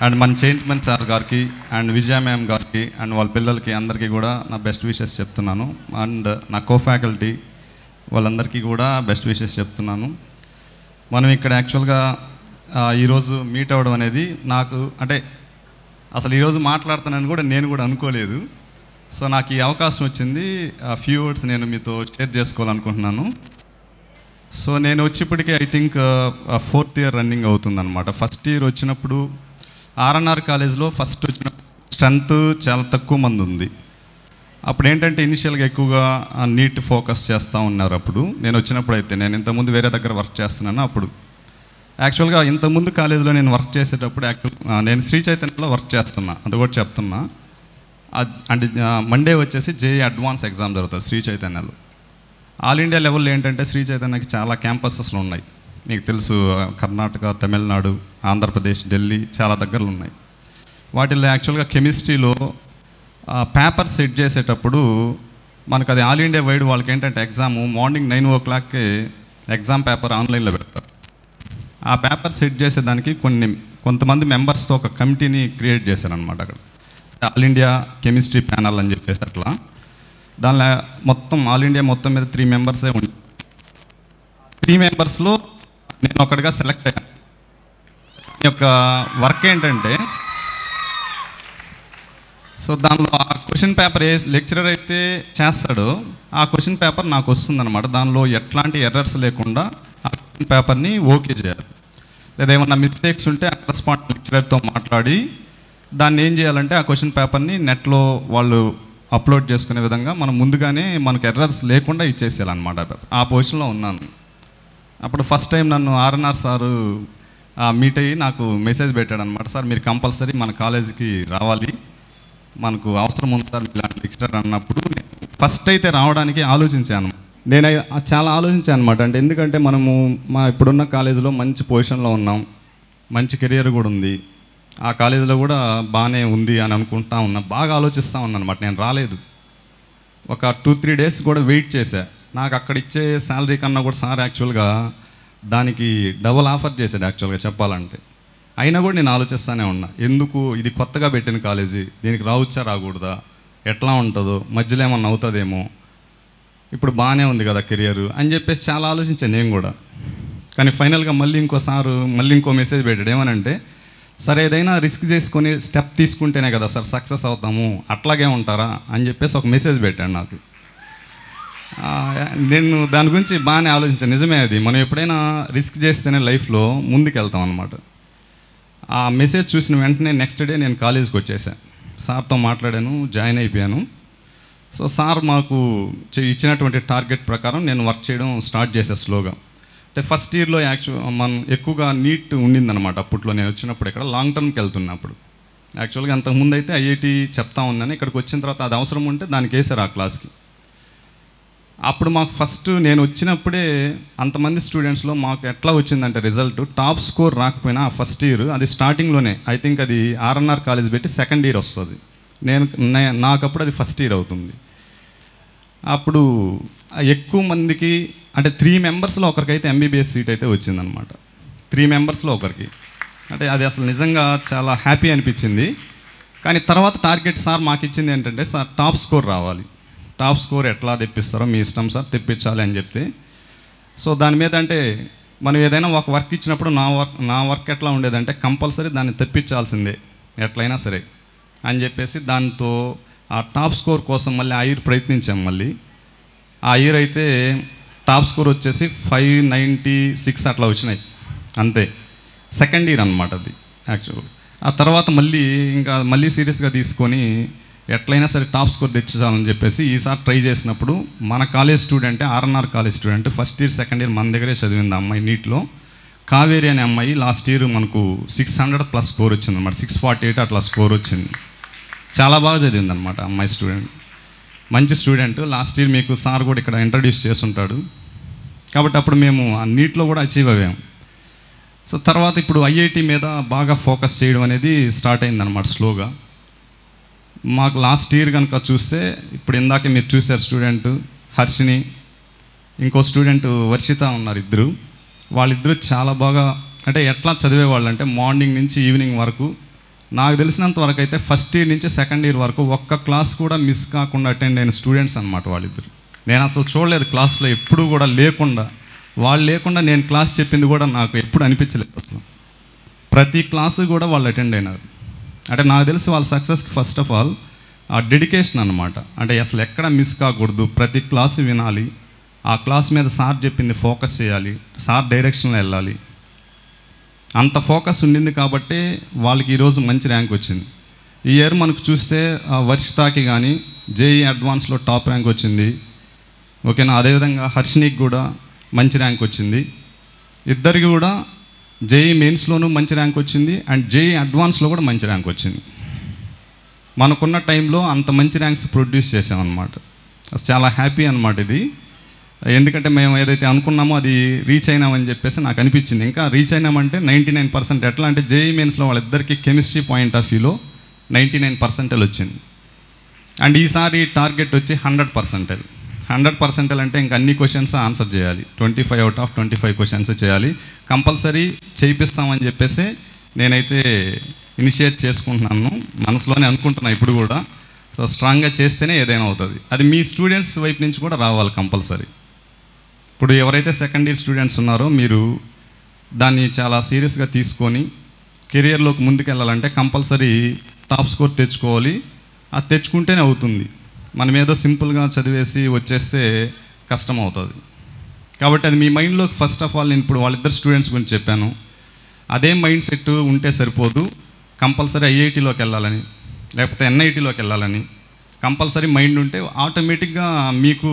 అండ్ మన చైర్మన్ సార్ గారికి అండ్ విజయ మ్యామ్ గారికి అండ్ వాళ్ళ పిల్లలకి అందరికీ కూడా నా బెస్ట్ విషెస్ చెప్తున్నాను. అండ్ నా కో ఫ్యాకల్టీ వాళ్ళందరికీ కూడా బెస్ట్ విషెస్ చెప్తున్నాను. మనం ఇక్కడ యాక్చువల్గా ఈరోజు మీట్ అవ్వడం అనేది నాకు అంటే అసలు ఈరోజు మాట్లాడుతానని కూడా నేను కూడా అనుకోలేదు. సో నాకు ఈ అవకాశం వచ్చింది. ఫ్యూ వర్డ్స్ నేను మీతో షేర్ చేసుకోవాలనుకుంటున్నాను. సో నేను వచ్చేప్పటికీ I think 4th year running అవుతుందన్నమాట. ఫస్ట్ ఇయర్ వచ్చినప్పుడు ఆర్ఎన్ఆర్ కాలేజ్లో ఫస్ట్ వచ్చిన స్ట్రెంత్ చాలా తక్కువ మంది ఉంది. అప్పుడు ఏంటంటే ఇనిషియల్గా ఎక్కువగా నీట్ ఫోకస్ చేస్తూ ఉన్నారు. అప్పుడు నేను వచ్చినప్పుడు అయితే, నేను ఇంతకుముందు వేరే దగ్గర వర్క్ చేస్తున్నాను. అప్పుడు యాక్చువల్గా ఇంతకుముందు కాలేజీలో నేను వర్క్ చేసేటప్పుడు నేను శ్రీ చైతన్యలో వర్క్ చేస్తున్నా, అది కూడా చెప్తున్నా. అంటే మండే వచ్చేసి జేఈ అడ్వాన్స్ ఎగ్జామ్ జరుగుతుంది శ్రీ చైతన్యలో. ఆల్ ఇండియా లెవెల్లో ఏంటంటే శ్రీ చైతన్యకి చాలా క్యాంపసెస్లు ఉన్నాయి. మీకు తెలుసు, కర్ణాటక, తమిళనాడు, ఆంధ్రప్రదేశ్, ఢిల్లీ చాలా దగ్గరలు ఉన్నాయి. వాటిల్లో యాక్చువల్గా కెమిస్ట్రీలో పేపర్ సెట్ చేసేటప్పుడు మనకు అది ఆల్ ఇండియా వైడ్ వాళ్ళకి ఏంటంటే exam morning 9 o'clock exam paper ఆన్లైన్లో పెడతారు. ఆ పేపర్ సెట్ చేసేదానికి కొంతమంది మెంబర్స్తో ఒక కమిటీని క్రియేట్ చేశారనమాట. అక్కడ ఆల్ ఇండియా కెమిస్ట్రీ ప్యానల్ అని చెప్పేసి అట్లా. దానిలో మొత్తం ఆల్ ఇండియా మొత్తం మీద 3 members ఉండి 3 members నేను ఒకటిగా సెలెక్ట్ అయ్యాను. ఈ యొక్క వర్క్ ఏంటంటే, సో దానిలో ఆ క్వశ్చన్ పేపర్ ఏ లెక్చరర్ అయితే చేస్తాడో ఆ క్వశ్చన్ పేపర్ నాకు వస్తుందన్నమాట. దానిలో ఎట్లాంటి ఎర్రర్స్ లేకుండా ఆ క్వశ్చన్ పేపర్ని ఓకే చేయాలి. లేదా ఏమన్నా మిస్టేక్స్ ఉంటే ఆ కరెస్పాండింగ్ లెక్చరర్తో మాట్లాడి దాన్ని ఏం చేయాలంటే ఆ క్వశ్చన్ పేపర్ని నెట్లో వాళ్ళు అప్లోడ్ చేసుకునే విధంగా మనం ముందుగానే మనకు ఎర్రర్స్ లేకుండా ఇచ్చేసేయాలన్నమాట. ఆ పొజిషన్లో ఉన్నాను. అప్పుడు ఫస్ట్ టైం నన్ను ఆర్ఎన్ఆర్ సారు మీట్ అయ్యి నాకు మెసేజ్ పెట్టాడు అనమాట. సార్ మీరు కంపల్సరీ మన కాలేజీకి రావాలి, మనకు అవసరం ఉంది సార్ ఇలాంటి లెక్చరర్ అన్నప్పుడు. ఫస్ట్ అయితే రావడానికి ఆలోచించాను. నేను చాలా ఆలోచించాను అనమాట. అంటే ఎందుకంటే మనము మా ఇప్పుడున్న కాలేజీలో మంచి పొజిషన్లో ఉన్నాం, మంచి కెరియర్ కూడా ఉంది, ఆ కాలేజీలో కూడా బాగానే ఉంది అని అనుకుంటా ఉన్నా, బాగా ఆలోచిస్తూ ఉన్నాను అనమాట. నేను రాలేదు. ఒక 2-3 డేస్ కూడా వెయిట్ చేశా. నాకు అక్కడ ఇచ్చే శాలరీ కన్నా కూడా సార్ యాక్చువల్గా దానికి డబుల్ ఆఫర్ చేశాడు యాక్చువల్గా చెప్పాలంటే. అయినా కూడా నేను ఆలోచిస్తూనే ఉన్నా, ఎందుకు ఇది కొత్తగా పెట్టిన కాలేజీ, దీనికి రావచ్చా రాకూడదా, ఎట్లా ఉంటుందో, మధ్యలో ఏమన్నా అవుతుందేమో, ఇప్పుడు బాగానే ఉంది కదా కెరియర్ అని చెప్పేసి చాలా ఆలోచించాను నేను కూడా. కానీ ఫైనల్గా మళ్ళీ ఇంకో మెసేజ్ పెట్టాడు. ఏమనంటే, సరే ఏదైనా రిస్క్ చేసుకొని స్టెప్ తీసుకుంటేనే కదా సార్ సక్సెస్ అవుతాము, అట్లాగే ఉంటారా అని చెప్పేసి ఒక మెసేజ్ పెట్టాడు నాకు. నేను దాని గురించి బాగానే ఆలోచించాను. నిజమే, అది మనం ఎప్పుడైనా రిస్క్ చేస్తేనే లైఫ్లో ముందుకు వెళ్తాం అనమాట. ఆ మెసేజ్ చూసిన వెంటనే నెక్స్ట్ డే నేను కాలేజీకి వచ్చేసాను. సార్తో మాట్లాడాను, జాయిన్ అయిపోయాను. సో సార్ మాకు ఇచ్చినటువంటి టార్గెట్ ప్రకారం నేను వర్క్ చేయడం స్టార్ట్ చేశాను స్లోగా. అంటే ఫస్ట్ ఇయర్లో మనం ఎక్కువగా నీట్ ఉండిందనమాట. అప్పట్లో నేను వచ్చినప్పుడు ఇక్కడ లాంగ్ టర్మ్కి వెళ్తున్నప్పుడు యాక్చువల్గా అంతకుముందు అయితే ఐఐటి చెప్తా ఉన్నాను. ఇక్కడికి వచ్చిన తర్వాత అది అవసరం ఉంటే దానికి వేశారు ఆ క్లాస్కి. అప్పుడు మాకు ఫస్ట్ నేను వచ్చినప్పుడే అంతమంది స్టూడెంట్స్లో మాకు ఎట్లా వచ్చిందంటే రిజల్ట్, టాప్ స్కోర్ రాకపోయినా ఫస్ట్ ఇయర్ అది స్టార్టింగ్లోనే, ఐ థింక్ అది ఆర్ఎన్ఆర్ కాలేజ్ పెట్టి సెకండ్ ఇయర్ వస్తుంది, నాకప్పుడు అది ఫస్ట్ ఇయర్ అవుతుంది. అప్పుడు ఎక్కువ మందికి అంటే 3 మెంబర్స్లో ఒకరికైతే ఎంబీబీఎస్ సీట్ అయితే వచ్చిందనమాట. 3 మెంబర్స్లో ఒకరికి. అంటే అది అసలు నిజంగా చాలా హ్యాపీ అనిపించింది. కానీ తర్వాత టార్గెట్ సార్ మాకు ఇచ్చింది ఏంటంటే, సార్ టాప్ స్కోర్ రావాలి, టాప్ స్కోర్ ఎట్లా తెప్పిస్తారో మీ ఇష్టం సార్, తెప్పించాలి అని చెప్తే, సో దాని మీద అంటే మనం ఏదైనా ఒక వర్క్ ఇచ్చినప్పుడు నా వర్క్ ఎట్లా ఉండేదంటే కంపల్సరీ దాన్ని తెప్పించాల్సిందే ఎట్లయినా సరే అని చెప్పేసి దాంతో ఆ టాప్ స్కోర్ కోసం మళ్ళీ ఆ ఇయర్ ప్రయత్నించాం. మళ్ళీ ఆ ఇయర్ అయితే టాప్ స్కోర్ వచ్చేసి 596 అట్లా వచ్చినాయి అంతే. సెకండ్ ఇయర్ అనమాట అది యాక్చువల్గా. ఆ తర్వాత మళ్ళీ సీరియస్గా తీసుకొని ఎట్లయినా సరే టాప్ స్కోర్ తెచ్చాలని చెప్పేసి ఈసారి ట్రై చేసినప్పుడు మన కాలేజ్ స్టూడెంటే, RNR college student, first year second year మన దగ్గరే చదివింది అమ్మాయి నీట్లో, కావేరి అనే అమ్మాయి. లాస్ట్ ఇయర్ మనకు 600+ స్కోర్ వచ్చింది అనమాట, 648 అట్లా స్కోర్ వచ్చింది. చాలా బాగా చదివింది అనమాట అమ్మాయి స్టూడెంట్, మంచి స్టూడెంట్. లాస్ట్ ఇయర్ మీకు సార్ కూడా ఇక్కడ ఇంట్రడ్యూస్ చేస్తుంటాడు. కాబట్టి అప్పుడు మేము ఆ నీట్లో కూడా అచీవ్ అయ్యాము. సో తర్వాత ఇప్పుడు ఐఐటి మీద బాగా ఫోకస్ చేయడం అనేది స్టార్ట్ అయిందనమాట స్లోగా. మాకు లాస్ట్ ఇయర్ కనుక చూస్తే, ఇప్పుడు ఇందాకే మీరు చూశారు స్టూడెంట్ హర్షిని, ఇంకో స్టూడెంట్ వర్షిత ఉన్నారు, వాళ్ళిద్దరూ చాలా బాగా అంటే ఎట్లా చదివేవాళ్ళు అంటే మార్నింగ్ నుంచి ఈవినింగ్ వరకు, నాకు తెలిసినంత వరకు అయితే ఫస్ట్ ఇయర్ నుంచి సెకండ్ ఇయర్ వరకు ఒక్క క్లాస్ కూడా మిస్ కాకుండా అటెండ్ అయిన స్టూడెంట్స్ అనమాట వాళ్ళిద్దరు. నేను అసలు చూడలేదు క్లాస్లో ఎప్పుడు కూడా వాళ్ళు లేకుండా నేను క్లాస్ చెప్పింది కూడా నాకు ఎప్పుడు అనిపించలేదు. అసలు ప్రతి క్లాసు కూడా వాళ్ళు అటెండ్ అయినారు. అంటే నాకు తెలిసి వాళ్ళ సక్సెస్కి ఫస్ట్ ఆఫ్ ఆల్ ఆ డెడికేషన్ అనమాట. అంటే అసలు ఎక్కడ మిస్ కాకూడదు, ప్రతి క్లాసు వినాలి, ఆ క్లాస్ మీద సార్ చెప్పింది ఫోకస్ చేయాలి, సార్ డైరెక్షన్లో వెళ్ళాలి. అంత ఫోకస్ ఉండింది కాబట్టి వాళ్ళకి ఈరోజు మంచి ర్యాంక్ వచ్చింది. ఈ ఇయర్ మనకు చూస్తే వర్షితాకి కానీ జేఈ అడ్వాన్స్లో టాప్ ర్యాంక్ వచ్చింది, ఓకేనా. అదేవిధంగా హర్షినికి కూడా మంచి ర్యాంక్ వచ్చింది. ఇద్దరికి కూడా జేఈ మెయిన్స్లోనూ మంచి ర్యాంక్ వచ్చింది అండ్ జేఈ అడ్వాన్స్లో కూడా మంచి ర్యాంక్ వచ్చింది. మనకున్న టైంలో అంత మంచి ర్యాంక్స్ ప్రొడ్యూస్ చేసామన్నమాట. చాలా హ్యాపీ అనమాట ఇది. ఎందుకంటే మేము ఏదైతే అనుకున్నామో అది రీచ్ అయినామని చెప్పేసి నాకు అనిపించింది. ఇంకా రీచ్ అయినామంటే 99%. ఎట్లా అంటే జేఈ మెయిన్స్లో వాళ్ళిద్దరికి కెమిస్ట్రీ పాయింట్ ఆఫ్ వ్యూలో 99% వచ్చింది. అండ్ ఈసారి టార్గెట్ వచ్చి 100%. 100% అంటే ఇంకా అన్ని క్వశ్చన్స్ ఆన్సర్ చేయాలి, 25 out of 25 క్వశ్చన్స్ చేయాలి, కంపల్సరీ చేయిస్తామని చెప్పేసి నేనైతే ఇనిషియేట్ చేసుకుంటున్నాను, మనసులోనే అనుకుంటున్నాను ఇప్పుడు కూడా. సో స్ట్రాంగ్గా చేస్తేనే ఏదైనా అవుతుంది. అది మీ స్టూడెంట్స్ వైపు నుంచి కూడా రావాలి కంపల్సరీ. ఇప్పుడు ఎవరైతే సెకండ్ ఇయర్ స్టూడెంట్స్ ఉన్నారో మీరు దాన్ని చాలా సీరియస్గా తీసుకొని కెరియర్లోకి ముందుకెళ్ళాలంటే కంపల్సరీ టాప్ స్కోర్ తెచ్చుకోవాలి. అది తెచ్చుకుంటేనే అవుతుంది. మనం ఏదో సింపుల్గా చదివేసి వచ్చేస్తే కష్టం అవుతుంది. కాబట్టి అది మీ మైండ్లోకి ఫస్ట్ ఆఫ్ ఆల్, నేను ఇప్పుడు వాళ్ళిద్దరు స్టూడెంట్స్ గురించి చెప్పాను, అదే మైండ్ సెట్ ఉంటే సరిపోదు. కంపల్సరీ ఐఐటీలోకి వెళ్ళాలని లేకపోతే ఎన్ఐటీలోకి వెళ్ళాలని కంపల్సరీ మైండ్ ఉంటే ఆటోమేటిక్గా మీకు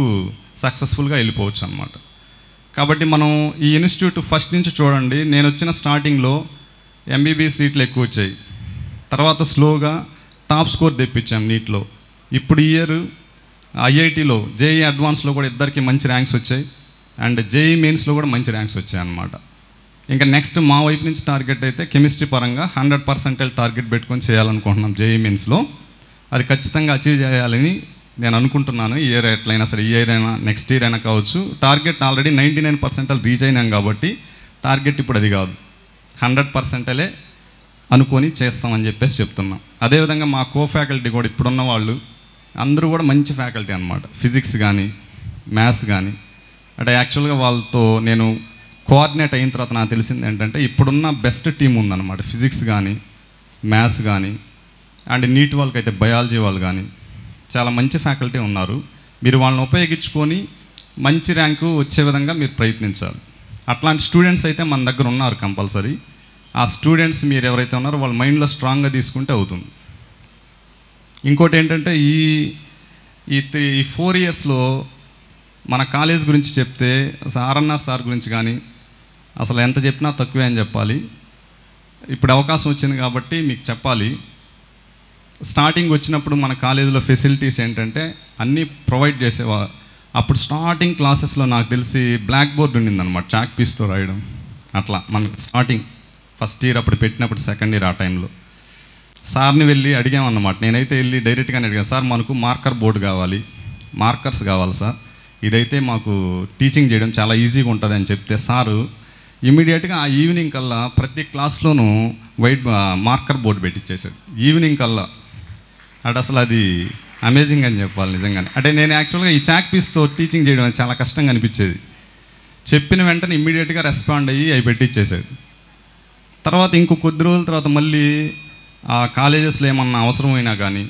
సక్సెస్ఫుల్గా వెళ్ళిపోవచ్చు అన్నమాట. కాబట్టి మనం ఈ ఇన్స్టిట్యూట్ ఫస్ట్ నుంచి చూడండి, నేను వచ్చిన స్టార్టింగ్లో ఎంబీబీఎస్ సీట్లు ఎక్కువ వచ్చాయి, తర్వాత స్లోగా టాప్ స్కోర్ తెప్పించాం నీట్లో. ఇప్పుడు ఇయర్ ఐఐటీలో జేఈ అడ్వాన్స్లో కూడా ఇద్దరికి మంచి ర్యాంక్స్ వచ్చాయి, అండ్ జేఈ మెయిన్స్లో కూడా మంచి ర్యాంక్స్ వచ్చాయి అన్నమాట. ఇంకా నెక్స్ట్ మా వైపు నుంచి టార్గెట్ అయితే కెమిస్ట్రీ పరంగా 100% టార్గెట్ పెట్టుకొని చేయాలనుకుంటున్నాం జేఈ మెయిన్స్లో. అది ఖచ్చితంగా అచీవ్ చేయాలని నేను అనుకుంటున్నాను. ఈ ఇయర్ ఎట్లయినా సరే, ఈ ఇయర్ అయినా నెక్స్ట్ ఇయర్ అయినా కావచ్చు. టార్గెట్ ఆల్రెడీ 99% రీచ్ అయినాం కాబట్టి టార్గెట్ ఇప్పుడు అది కాదు, 100%లే అనుకొని చేస్తామని చెప్పేసి చెప్తున్నాం. అదేవిధంగా మా కో ఫ్యాకల్టీ కూడా ఇప్పుడున్న వాళ్ళు అందరూ కూడా మంచి ఫ్యాకల్టీ అనమాట. ఫిజిక్స్ కానీ మ్యాథ్స్ కానీ, అంటే యాక్చువల్గా వాళ్ళతో నేను కోఆర్డినేట్ అయిన తర్వాత నాకు తెలిసింది ఏంటంటే ఇప్పుడున్న బెస్ట్ టీం ఉందన్నమాట. ఫిజిక్స్ కానీ మ్యాథ్స్ కానీ అండ్ నీట్ వాళ్ళకైతే బయాలజీ వాళ్ళు కానీ చాలా మంచి ఫ్యాకల్టీ ఉన్నారు. మీరు వాళ్ళని ఉపయోగించుకొని మంచి ర్యాంకు వచ్చే విధంగా మీరు ప్రయత్నించాలి. అట్లాంటి స్టూడెంట్స్ అయితే మన దగ్గర ఉన్నారు కంపల్సరీ. ఆ స్టూడెంట్స్ మీరు ఎవరైతే ఉన్నారో వాళ్ళ మైండ్లో స్ట్రాంగ్గా తీసుకుంటే అవుతుంది. ఇంకోటి ఏంటంటే ఈ 4 ఇయర్స్లో మన కాలేజ్ గురించి చెప్తే ఆర్ఎన్ఆర్ సార్ గురించి కానీ అసలు ఎంత చెప్పినా తక్కువే అని చెప్పాలి. ఇప్పుడు అవకాశం వచ్చింది కాబట్టి మీకు చెప్పాలి. స్టార్టింగ్ వచ్చినప్పుడు మన కాలేజీలో ఫెసిలిటీస్ ఏంటంటే అన్నీ ప్రొవైడ్ చేసేవా. అప్పుడు స్టార్టింగ్ క్లాసెస్లో నాకు తెలిసి బ్లాక్ బోర్డ్ ఉండిందనమాట, చాక్ పీస్తో రాయడం. అట్లా మన స్టార్టింగ్ ఫస్ట్ ఇయర్ అప్పుడు పెట్టినప్పుడు, సెకండ్ ఇయర్ ఆ టైంలో సార్ని వెళ్ళి అడిగామన్నమాట. నేనైతే వెళ్ళి డైరెక్ట్గానే అడిగాను, సార్ మనకు మార్కర్ బోర్డు కావాలి, మార్కర్స్ కావాలి సార్, ఇదైతే మాకు టీచింగ్ చేయడం చాలా ఈజీగా ఉంటుంది అని చెప్తే సారు ఇమీడియట్గా ఆ ఈవినింగ్ కల్లా ప్రతి క్లాస్లోనూ వైట్ మార్కర్ బోర్డు పెట్టించేసాడు ఈవినింగ్ కల్లా. అంటే అసలు అది అమేజింగ్ అని చెప్పాలి నిజంగానే. అంటే నేను యాక్చువల్గా ఈ చాక్ పీస్తో టీచింగ్ చేయడం చాలా కష్టంగా అనిపించేది. చెప్పిన వెంటనే ఇమ్మీడియట్గా రెస్పాండ్ అయ్యి అవి పెట్టించేసాడు. తర్వాత ఇంకో కొద్ది రోజుల తర్వాత మళ్ళీ ఆ కాలేజెస్లో ఏమన్నా అవసరమైనా కానీ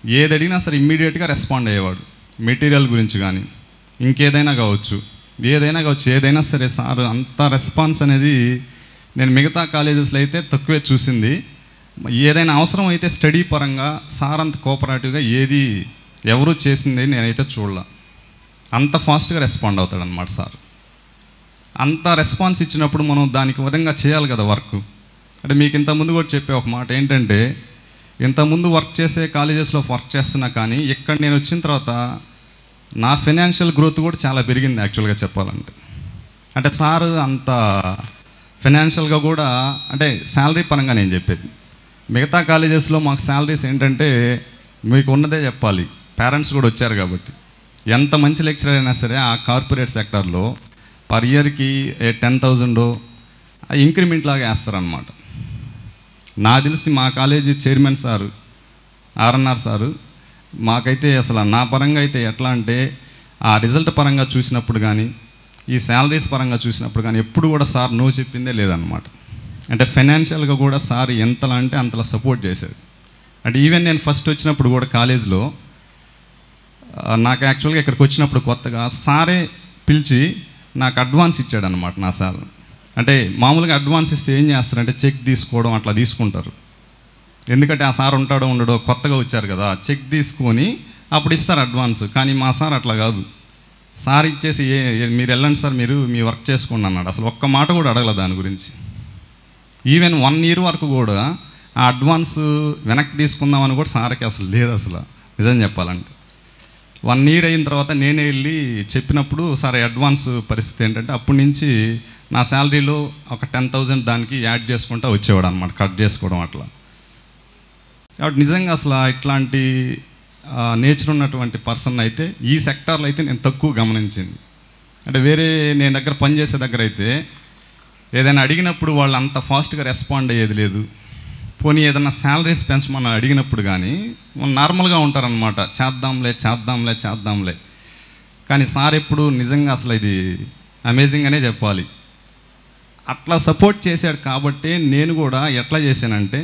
ఏది అడిగినా సరే ఇమ్మీడియట్గా రెస్పాండ్ అయ్యేవాడు. మెటీరియల్ గురించి కానీ ఇంకేదైనా కావచ్చు, ఏదైనా సరే సార్ అంత రెస్పాన్స్ అనేది నేను మిగతా కాలేజెస్లో అయితే తక్కువే చూసింది. ఏదైనా అవసరం అయితే స్టడీ పరంగా సార్ అంత కోఆపరేటివ్గా ఏది ఎవరు చేసింది నేనైతే చూడలే. అంత ఫాస్ట్గా రెస్పాండ్ అవుతాడనమాట సార్. అంత రెస్పాన్స్ ఇచ్చినప్పుడు మనం దానికి విధంగా చేయాలి కదా వర్క్. అంటే మీకు ఇంతకుముందు కూడా చెప్పే ఒక మాట ఏంటంటే, ఇంతకుముందు వర్క్ చేసే కాలేజెస్లో వర్క్ చేస్తున్నా కానీ ఇక్కడ నేను వచ్చిన తర్వాత నా ఫైనాన్షియల్ గ్రోత్ కూడా చాలా పెరిగింది యాక్చువల్గా చెప్పాలంటే. అంటే సార్ అంత ఫైనాన్షియల్గా కూడా, అంటే శాలరీ పరంగా నేను చెప్పేది, మిగతా కాలేజెస్లో మాకు శాలరీస్ ఏంటంటే మీకు ఉన్నదే చెప్పాలి, పేరెంట్స్ కూడా వచ్చారు కాబట్టి ఎంత మంచి లెక్చరర్ అయినా సరే ఆ కార్పొరేట్ సెక్టార్లో పర్ ఇయర్కి 10,000 ఇంక్రిమెంట్ లాగా వేస్తారనమాట. నాకు తెలిసి మా college chairman sir RNR sir మాకైతే అసలు నా పరంగా అయితే ఎట్లా అంటే ఆ రిజల్ట్ పరంగా చూసినప్పుడు కానీ ఈ శాలరీస్ పరంగా చూసినప్పుడు కానీ ఎప్పుడు కూడా సార్ నో చెప్పిందే లేదన్నమాట. అంటే ఫైనాన్షియల్గా కూడా సార్ ఎంతలా అంటే అంతలా సపోర్ట్ చేశాడు. అంటే ఈవెన్ నేను ఫస్ట్ వచ్చినప్పుడు కూడా కాలేజ్లో నాకు యాక్చువల్గా ఇక్కడికి వచ్చినప్పుడు కొత్తగా సారే పిలిచి నాకు అడ్వాన్స్ ఇచ్చాడనమాట నా సార్. అంటే మామూలుగా అడ్వాన్స్ ఇస్తే ఏం చేస్తారంటే చెక్ తీసుకోవడం అట్లా తీసుకుంటారు. ఎందుకంటే ఆ సార్ ఉంటాడో ఉండడో కొత్తగా వచ్చారు కదా, చెక్ తీసుకొని అప్పుడు ఇస్తారు అడ్వాన్స్. కానీ మా సార్ అట్లా కాదు, సార్ ఇచ్చేసి మీరు వెళ్ళండి సార్, మీరు మీ వర్క్ చేసుకోండి అన్నాడు. అసలు ఒక్క మాట కూడా అడగల దాని గురించి. ఈవెన్ 1 ఇయర్ వరకు కూడా ఆ అడ్వాన్స్ వెనక్కి తీసుకుందామని కూడా సార్కి అసలు లేదు అసలు నిజం చెప్పాలంటే. 1 ఇయర్ అయిన తర్వాత నేనే వెళ్ళి చెప్పినప్పుడు సార్ అడ్వాన్స్ పరిస్థితి ఏంటంటే అప్పటి నుంచి నా శాలరీలో ఒక 10,000 దానికి యాడ్ చేసుకుంటూ వచ్చేవాడు అనమాట, కట్ చేసుకోవడం అట్లా. కాబట్టి నిజంగా అసలు ఇట్లాంటి నేచర్ ఉన్నటువంటి పర్సన్ అయితే ఈ సెక్టార్లో అయితే నేను తక్కువ గమనించింది. అంటే వేరే నేను దగ్గర పనిచేసే దగ్గర అయితే ఏదైనా అడిగినప్పుడు వాళ్ళు అంత ఫాస్ట్గా రెస్పాండ్ అయ్యేది లేదు. పోనీ ఏదైనా శాలరీస్ పెంచమని అడిగినప్పుడు కానీ నార్మల్గా ఉంటారనమాట, చేద్దాంలే. కానీ సార్ ఎప్పుడు నిజంగా అసలు ఇది అమేజింగ్ అనే చెప్పాలి, అట్లా సపోర్ట్ చేశాడు. కాబట్టి నేను కూడా ఎట్లా చేశానంటే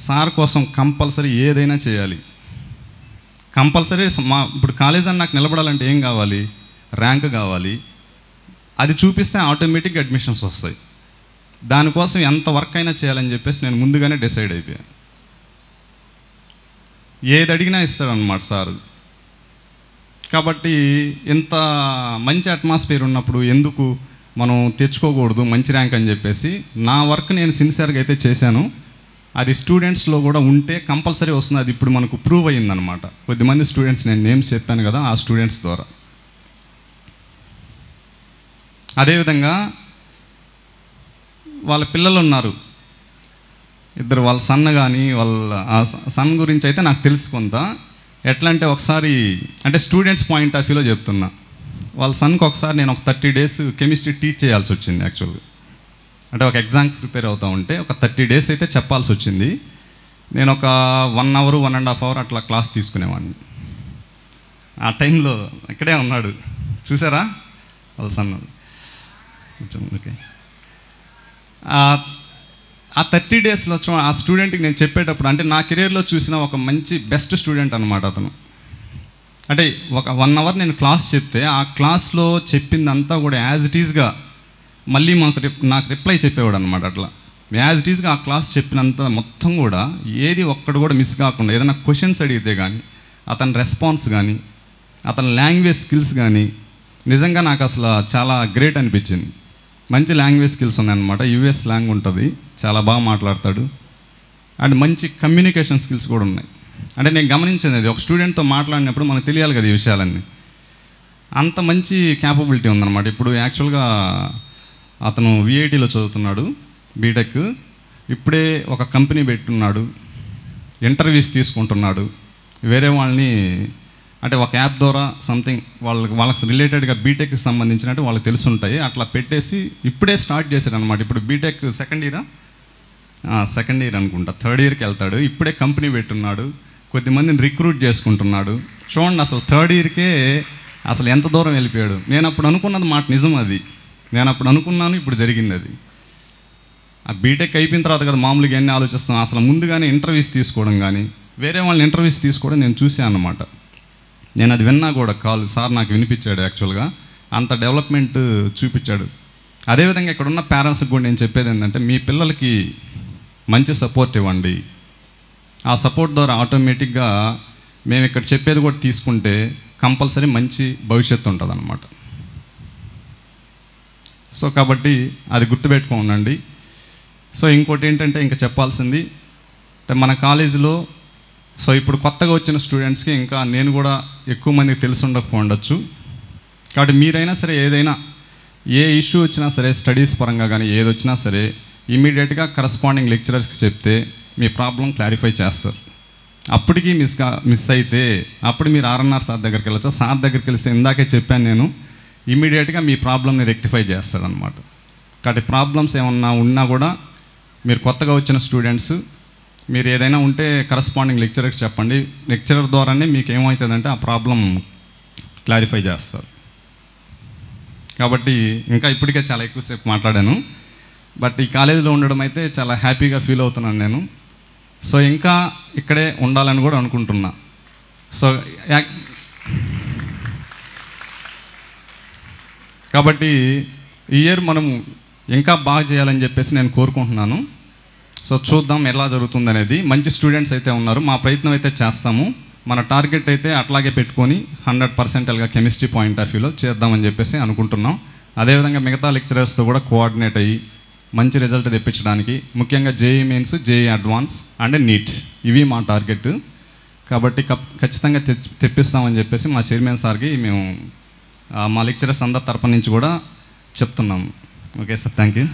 సార్ కోసం కంపల్సరీ ఏదైనా చేయాలి. కంపల్సరీ ఇప్పుడు కాలేజ్ అని నాకు నిలబడాలంటే ఏం కావాలి, ర్యాంక్ కావాలి. అది చూపిస్తే ఆటోమేటిక్గా అడ్మిషన్స్ వస్తాయి. దానికోసం ఎంత వర్క్ అయినా చేయాలని చెప్పేసి నేను ముందుగానే డిసైడ్ అయిపోయాను. ఏది అడిగినా ఇస్తాడనమాట సారు. కాబట్టి ఇంత మంచి అట్మాస్ఫియర్ ఉన్నప్పుడు ఎందుకు మనం తెచ్చుకోకూడదు మంచి ర్యాంక్ అని చెప్పేసి నా వర్క్ నేను సిన్సియర్గా అయితే చేశాను. అది స్టూడెంట్స్లో కూడా ఉంటే కంపల్సరీ వస్తుంది. అది ఇప్పుడు మనకు ప్రూవ్ అయ్యిందనమాట. కొద్దిమంది స్టూడెంట్స్ నేను నేమ్స్ చెప్పాను కదా, ఆ స్టూడెంట్స్ ద్వారా. అదేవిధంగా వాళ్ళ పిల్లలు ఉన్నారు, ఇద్దరు, వాళ్ళ సన్ కానీ వాళ్ళ సన్ గురించి అయితే నాకు తెలుసు కొంత. ఎట్లా అంటే ఒకసారి అంటే స్టూడెంట్స్ పాయింట్ ఆఫ్ వ్యూలో చెప్తున్నా. వాళ్ళ సన్కి ఒకసారి నేను ఒక 30 days కెమిస్ట్రీ టీచ్ చేయాల్సి వచ్చింది. యాక్చువల్గా అంటే ఒక ఎగ్జామ్కి ప్రిపేర్ అవుతూ ఉంటే ఒక 30 days అయితే చెప్పాల్సి వచ్చింది. నేను ఒక 1 hour 1.5 hour అట్లా క్లాస్ తీసుకునేవాడిని. ఆ టైంలో ఇక్కడే ఉన్నాడు, చూసారా వాళ్ళ సన్. ఓకే, ఆ 30 daysలో ఆ స్టూడెంట్కి నేను చెప్పేటప్పుడు అంటే నా కెరీర్లో చూసిన ఒక మంచి బెస్ట్ స్టూడెంట్ అనమాట అతను. అంటే ఒక 1 hour నేను క్లాస్ చెప్తే ఆ క్లాస్లో చెప్పిందంతా కూడా యాజ్ ఇట్ ఈజ్గా మళ్ళీ నాకు రిప్లై చెప్పేవాడు అనమాట. అట్లా యాజ్ ఇట్ ఈజ్గా ఆ క్లాస్ చెప్పినంత మొత్తం కూడా ఏది ఒక్కడు కూడా మిస్ కాకుండా ఏదైనా క్వశ్చన్స్ అడిగితే కానీ అతని రెస్పాన్స్ కానీ అతని లాంగ్వేజ్ స్కిల్స్ కానీ నిజంగా నాకు అసలు చాలా గ్రేట్ అనిపించింది. మంచి లాంగ్వేజ్ స్కిల్స్ ఉన్నాయన్నమాట. యూఎస్ స్లాంగ్ ఉంటుంది, చాలా బాగా మాట్లాడతాడు. అండ్ మంచి కమ్యూనికేషన్ స్కిల్స్ కూడా ఉన్నాయి. అంటే నేను గమనించింది అది, ఒక స్టూడెంట్తో మాట్లాడినప్పుడు మనకు తెలియాలి కదా ఈ విషయాలన్నీ. అంత మంచి క్యాపబిలిటీ ఉందన్నమాట. ఇప్పుడు యాక్చువల్గా అతను విఐటీలో చదువుతున్నాడు, బీటెక్. ఇప్పుడే ఒక కంపెనీ పెట్టున్నాడు, ఇంటర్వ్యూస్ తీసుకుంటున్నాడు. వేరే వాళ్ళని అంటే ఒక యాప్ ద్వారా సంథింగ్ వాళ్ళకి రిలేటెడ్గా బీటెక్కి సంబంధించినట్టు వాళ్ళకి తెలుసుంటాయి, అట్లా పెట్టేసి ఇప్పుడే స్టార్ట్ చేశాడు అనమాట. ఇప్పుడు బీటెక్ సెకండ్ ఇయర్ అనుకుంటా, 3rd yearకి వెళ్తాడు. ఇప్పుడే కంపెనీ పెట్టున్నాడు, కొద్దిమందిని రిక్రూట్ చేసుకుంటున్నాడు. చూడండి అసలు 3rd yearకే అసలు ఎంత దూరం వెళ్ళిపోయాడు. నేను అప్పుడు అనుకున్నది మాట నిజం, అది నేను అప్పుడు అనుకున్నాను, ఇప్పుడు జరిగింది అది. ఆ బీటెక్ అయిపోయిన తర్వాత కదా మామూలుగా ఎన్ని ఆలోచిస్తాం. అసలు ముందుగానే ఇంటర్వ్యూస్ తీసుకోవడం కానీ వేరే వాళ్ళని ఇంటర్వ్యూస్ తీసుకోవడం నేను చూసాను అన్నమాట. నేను అది విన్నా కూడా, కాల్ సార్ నాకు వినిపించాడు. యాక్చువల్గా అంత డెవలప్మెంట్ చూపించాడు. అదేవిధంగా ఇక్కడ ఉన్న పేరెంట్స్కి కూడా నేను చెప్పేది ఏంటంటే, మీ పిల్లలకి మంచి సపోర్ట్ ఇవ్వండి. ఆ సపోర్ట్ ద్వారా ఆటోమేటిక్గా మేము ఇక్కడ చెప్పేది కూడా తీసుకుంటే కంపల్సరీ మంచి భవిష్యత్తు ఉంటుంది అన్నమాట. సో కాబట్టి అది గుర్తుపెట్టుకోండి. సో ఇంకోటి ఏంటంటే ఇంకా చెప్పాల్సింది అంటే మన కాలేజీలో సో ఇప్పుడు కొత్తగా వచ్చిన స్టూడెంట్స్కి ఇంకా నేను కూడా ఎక్కువ మందికి తెలిసి ఉండకపోవచ్చు. కాబట్టి మీరైనా సరే ఏదైనా ఏ ఇష్యూ వచ్చినా సరే స్టడీస్ పరంగా కానీ ఏది వచ్చినా సరే ఇమీడియట్గా కరస్పాండింగ్ లెక్చరర్స్కి చెప్తే మీ ప్రాబ్లం క్లారిఫై చేస్తారు. అప్పటికి మిస్ అయితే అప్పుడు మీరు ఆర్ఎన్ఆర్ సార్ దగ్గరికి వెళ్ళచ్చు. సార్ దగ్గరికి వెళ్తే ఇందాకే చెప్పాను నేను, ఇమీడియట్గా మీ ప్రాబ్లమ్ని రెక్టిఫై చేస్తాడనమాట. కాబట్టి ప్రాబ్లమ్స్ ఏమన్నా ఉన్నా కూడా మీరు కొత్తగా వచ్చిన స్టూడెంట్స్ మీరు ఏదైనా ఉంటే కరస్పాండింగ్ లెక్చరర్కి చెప్పండి. లెక్చరర్ ద్వారానే మీకు ఏమవుతుందంటే ఆ ప్రాబ్లం క్లారిఫై చేస్తారు. కాబట్టి ఇంకా ఇప్పటికే చాలా ఎక్కువసేపు మాట్లాడాను, బట్ ఈ కాలేజీలో ఉండడం అయితే చాలా హ్యాపీగా ఫీల్ అవుతున్నాను నేను. సో ఇంకా ఇక్కడే ఉండాలని కూడా అనుకుంటున్నా. సో కాబట్టి ఈ ఇయర్ మనం ఇంకా బాగా చేయాలని చెప్పేసి నేను కోరుకుంటున్నాను. సో చూద్దాం ఎలా జరుగుతుంది అనేది. మంచి స్టూడెంట్స్ అయితే ఉన్నారు, మా ప్రయత్నం అయితే చేస్తాము. మన టార్గెట్ అయితే అట్లాగే పెట్టుకొని 100% కెమిస్ట్రీ పాయింట్ ఆఫ్ వ్యూలో చేద్దామని చెప్పేసి అనుకుంటున్నాం. అదేవిధంగా మిగతా లెక్చరర్స్తో కూడా కోఆర్డినేట్ అయ్యి మంచి రిజల్ట్ తెప్పించడానికి, ముఖ్యంగా JEE mains, JEE advance and NEET, ఇవి మా టార్గెట్. కాబట్టి ఖచ్చితంగా తెప్పిస్తామని చెప్పేసి మా చైర్మన్ సార్కి మేము మా లెక్చరర్స్ అందరి తరపు నుంచి కూడా చెప్తున్నాము. Okay sir, thank you.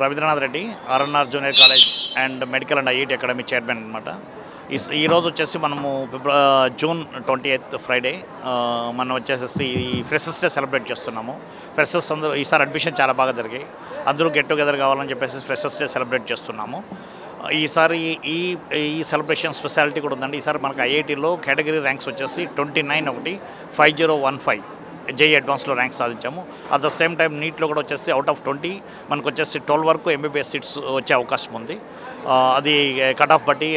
Ravindranath Reddy, RNR junior college and medical and IIT academy chairman అనమాట. ఈరోజు వచ్చేసి మనము జూన్ 28 ఫ్రైడే మనం వచ్చేసి ఫ్రెషర్స్ డే సెలబ్రేట్ చేస్తున్నాము. ఫ్రెషర్స్ అందరూ ఈసారి అడ్మిషన్ చాలా బాగా జరిగాయి, అందరూ గెట్ టుగెదర్ కావాలని చెప్పేసి ఫ్రెషర్స్ డే సెలబ్రేట్ చేస్తున్నాము. ఈసారి ఈ సెలబ్రేషన్ స్పెషాలిటీ కూడా ఉందండి. ఈసారి మనకు ఐఐటీలో కేటగిరీ ర్యాంక్స్ వచ్చేసి 29 ఒకటి 5015 జేఈ అడ్వాన్స్లో ర్యాంక్ సాధించాము. అట్ ద సేమ్ టైం నీట్లో కూడా వచ్చేసి అవుట్ ఆఫ్ 20 మనకు వచ్చేసి 12 వరకు ఎంబీబీఎస్ సీట్స్ వచ్చే అవకాశం ఉంది. అది కట్ ఆఫ్ బట్టి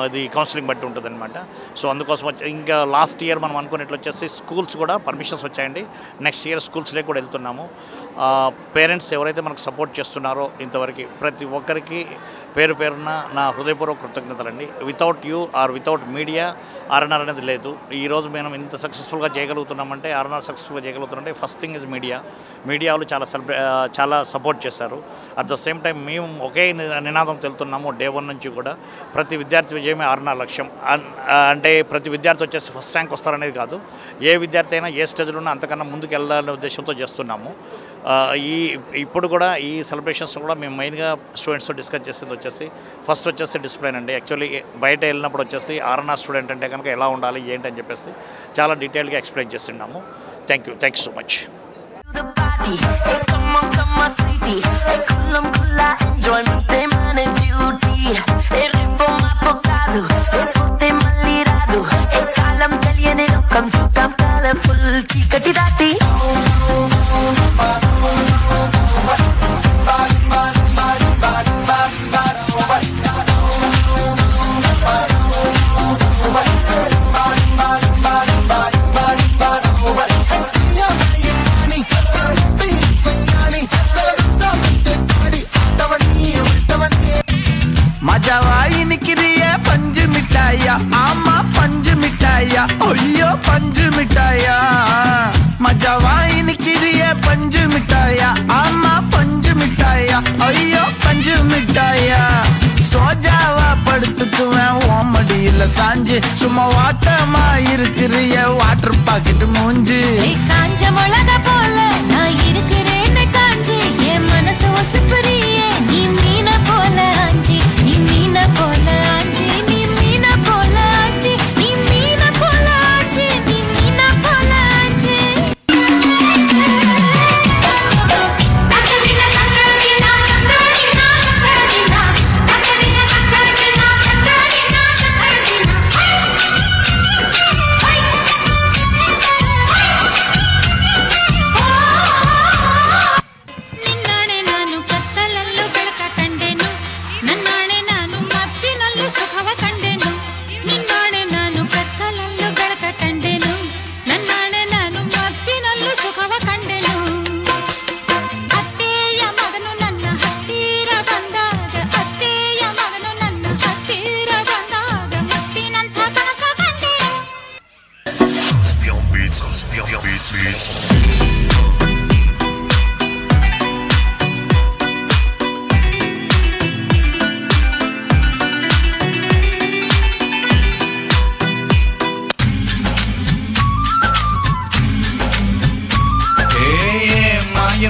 అది కౌన్సిలింగ్ బట్టి ఉంటుంది అనమాట. సో అందుకోసం వచ్చి ఇంకా లాస్ట్ ఇయర్ మనం అనుకున్నట్లు వచ్చేసి స్కూల్స్ కూడా పర్మిషన్స్ వచ్చాయండి. నెక్స్ట్ ఇయర్ స్కూల్స్లో కూడా వెళ్తున్నాము. పేరెంట్స్ ఎవరైతే మనకు సపోర్ట్ చేస్తున్నారో ఇంతవరకు ప్రతి ఒక్కరికి పేరు పేరున నా హృదయపూర్వక కృతజ్ఞతలండి. Without you or without media RNR అనేది లేదు. ఈరోజు మనం ఇంత సక్సెస్ఫుల్గా చేయగలుగుతున్నామంటే ఆర్ఎన్ఆర్ సక్సెస్ఫుల్గా చేయగలుగుతున్నామంటే ఫస్ట్ థింగ్ ఇస్ మీడియా వాళ్ళు చాలా సపోర్ట్ చేశారు. అట్ ద సేమ్ టైం మేము ఒకే నినాదం తెలుతున్నాము డే 1 నుంచి కూడా. ప్రతి విద్యార్థి విజయమే ఆర్ఎన్ఆర్ లక్ష్యం. అంటే ప్రతి విద్యార్థి వచ్చేసి ఫస్ట్ ర్యాంక్ వస్తారనేది కాదు, ఏ విద్యార్థి అయినా ఏ స్టేజ్లో ఉన్నా అంతకన్నా ముందుకు వెళ్ళాలనే ఉద్దేశంతో చేస్తున్నాము. ఇప్పుడు కూడా ఈ సెలబ్రేషన్స్ కూడా మేము మెయిన్గా స్టూడెంట్స్తో డిస్కస్ చేసేది వచ్చేసి ఫస్ట్ వచ్చేసి డిసిప్లైన్ అండి. యాక్చువల్లీ బయట వెళ్ళినప్పుడు వచ్చేసి ఆర్ఎన్ఆర్ స్టూడెంట్ అంటే కనుక ఎలా ఉండాలి ఏంటి అని చెప్పేసి చాలా డీటెయిల్గా ఎక్స్ప్లెయిన్ చేస్తున్నాము. Thank you so much. சாஞ்சு சும்மா வாட்டமா இருக்கிறிய வாட்டர் பாக்கெட் மூஞ்சி காஞ்ச மிளகா போல நான் இருக்கிறேன்னு காஞ்சி என் மனசு ஒசுப்புறியே நீ மீன போல ஆஞ்சி நீ மீன போல ஆஞ்சி நீ மீன போல ஆஞ்சி நீ மீன போல ஆஞ்சி நீ மீன போல ஆஞ்சி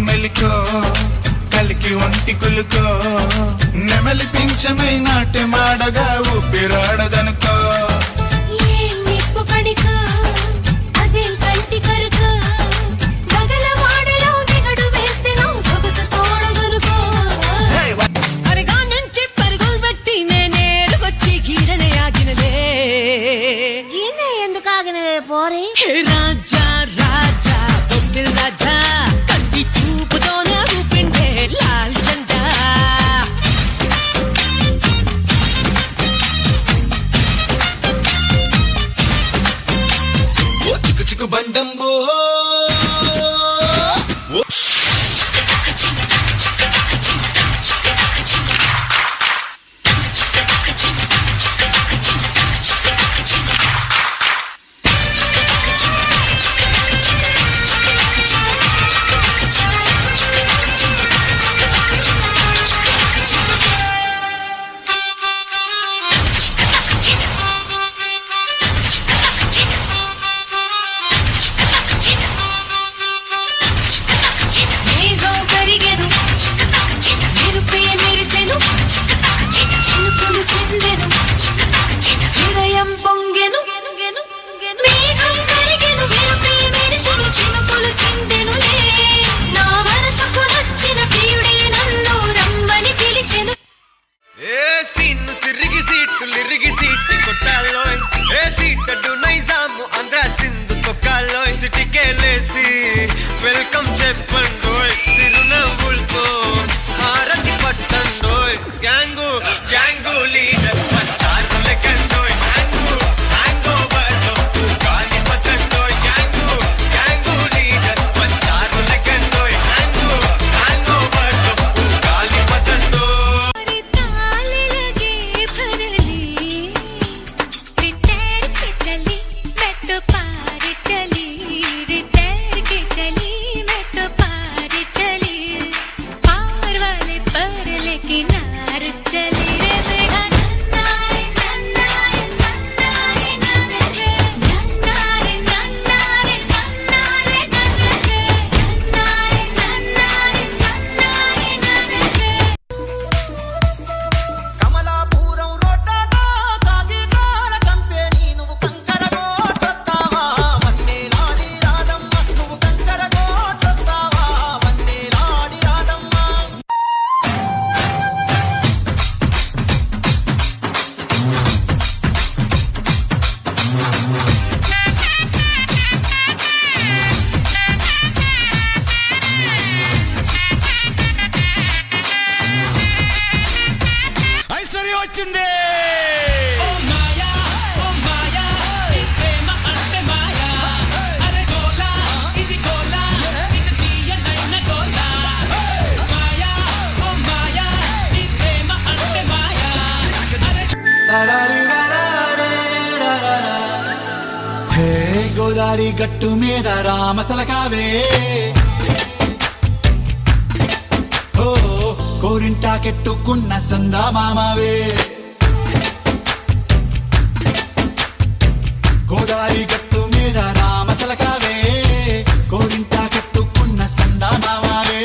మెలికో కలికి ఒంటి కులుకో నెమలి పింఛమై నాట్య మాడగా ఊపిరాడదనుకో నిప్పు కడికో అదేం కంటి కరుకో బగల వాడలో దిగడు వేస్తే నో సొగసు తోడగరుకో అరగా నుంచి పరుగులు పెట్టి నేనేరుకొచ్చి గీడనే ఆగినదే గీనే ఎందుకు ఆగినవే పోరి రాజా రాజా బొబ్బిల్ రాజా చూపుతోనే ఊపిండే లాల్ జెండా చిక్కు చిక్కు బండంబో వెల్కమ్ చెప్పండోయ్ సిరునవ్వులతో హారతి పట్టండోయ్ గ్యాంగు గ్యాంగు లీడర్ పంచారు లెక్కండోయ్ హ్యాంగు హ్యాంగ్ ఓవర్లో గాలి పట్టండోయ్ గ్యాంగు గ్యాంగు లీడర్ పంచారు లెక్కండోయ్ హ్యాంగు హ్యాంగ్ ఓవర్లో గాలి పట్టండోయ్ గోదారి గట్టు మీద రామసలకావే ఓ కోరింటాకెట్టుకున్న సందా మామావే గోదారి గట్టు మీద రామసలకావే కోరింటాకెట్టుకున్న సందా మామావే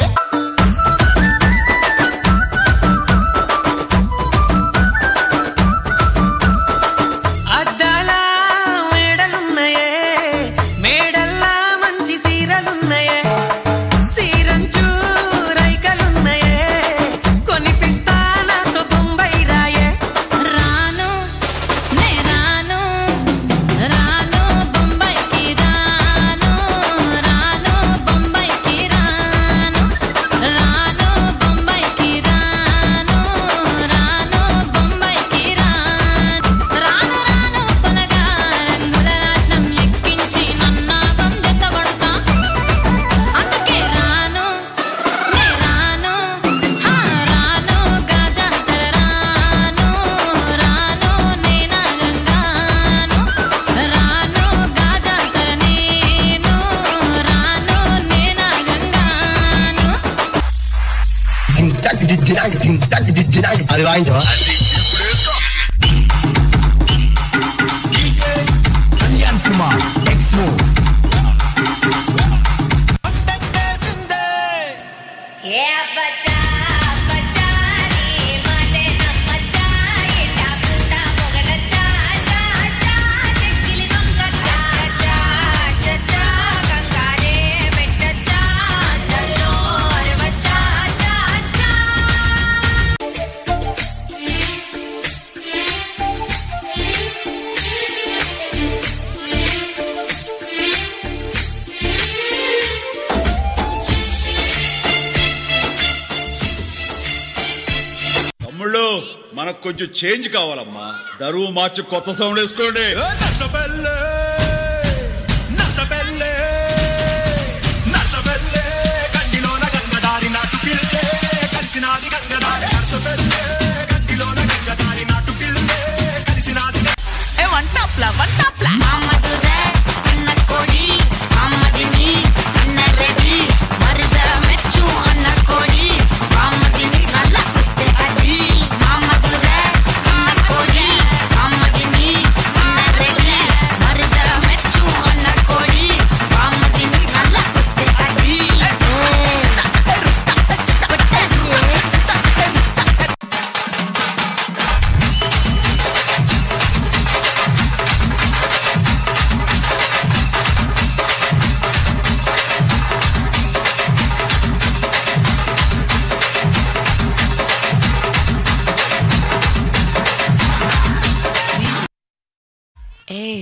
అది వాయించవా కళ్యాణ్ కుమార్ ఎక్స్మో మనకు కొంచెం చేంజ్ కావాలమ్మా దరువు మార్చి కొత్త సౌండ్ వేసుకోండి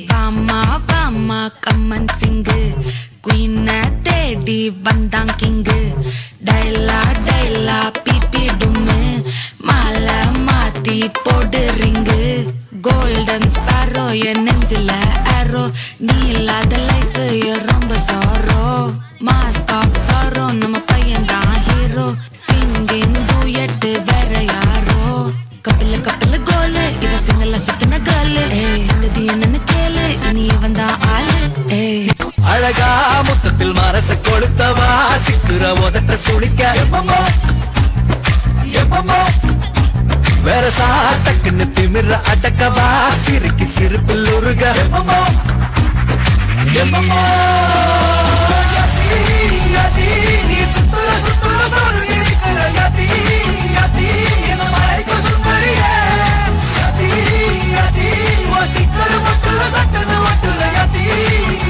Bama, bama. மாமா கம்மன் சிங்கு குயின தேடி வந்தான் கிங்கு டைலா டைலா பிபி டும்மு மாலை மாத்தி போடு ரிங்கு கோல்டன் ஸ்பாரோ என் நெஞ்சில ஆரோ நீ இல்லாத லைஃப் ரொம்ப சாரோ மாஸ்க் ஆஃப் சாரோ நம்ம பையன் தான் ஹீரோ சிங்கிங் டூயட் வேற யாரோ கப்பில கப்பில கோலு இவ சிங்கல சுத்தின கேளு சங்கதி என்னன்னு கேளு இனி இவன் தான் ஆளு அழகா முத்தத்தில் மரச கொளுத்தவா சிக்குற உதட்ட சுளிக்க எப்பமோ வேற சாட்டக்குன்னு திமிர அடக்கவா சிரிக்கு சிரிப்பில் உருக எப்பமோ நீ சுத்துற சுத்துற சோறு இருக்கிற யதி யதி என்ன மழைக்கு சுந்தரிய யதி யதி ஸ்டிக்கர் மட்டுற சட்டன ஒட்டுற யதி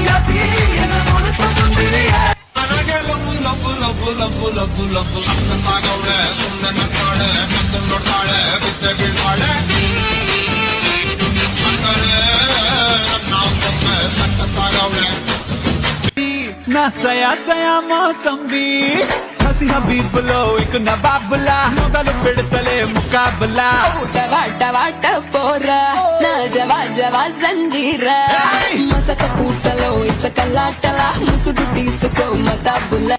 யதி என்ன முழுக்க முந்திரிய నా సయా సయా మోసంబి హసి హబీబులో ఇక నవాబులా మొదలు పెడతలే ముకాబులా వాట వాట పోరా నా జవా జవా జంజీరా మసక పూటలో ఇసక లాటలా ముసుగు తీసుకో మతాబులా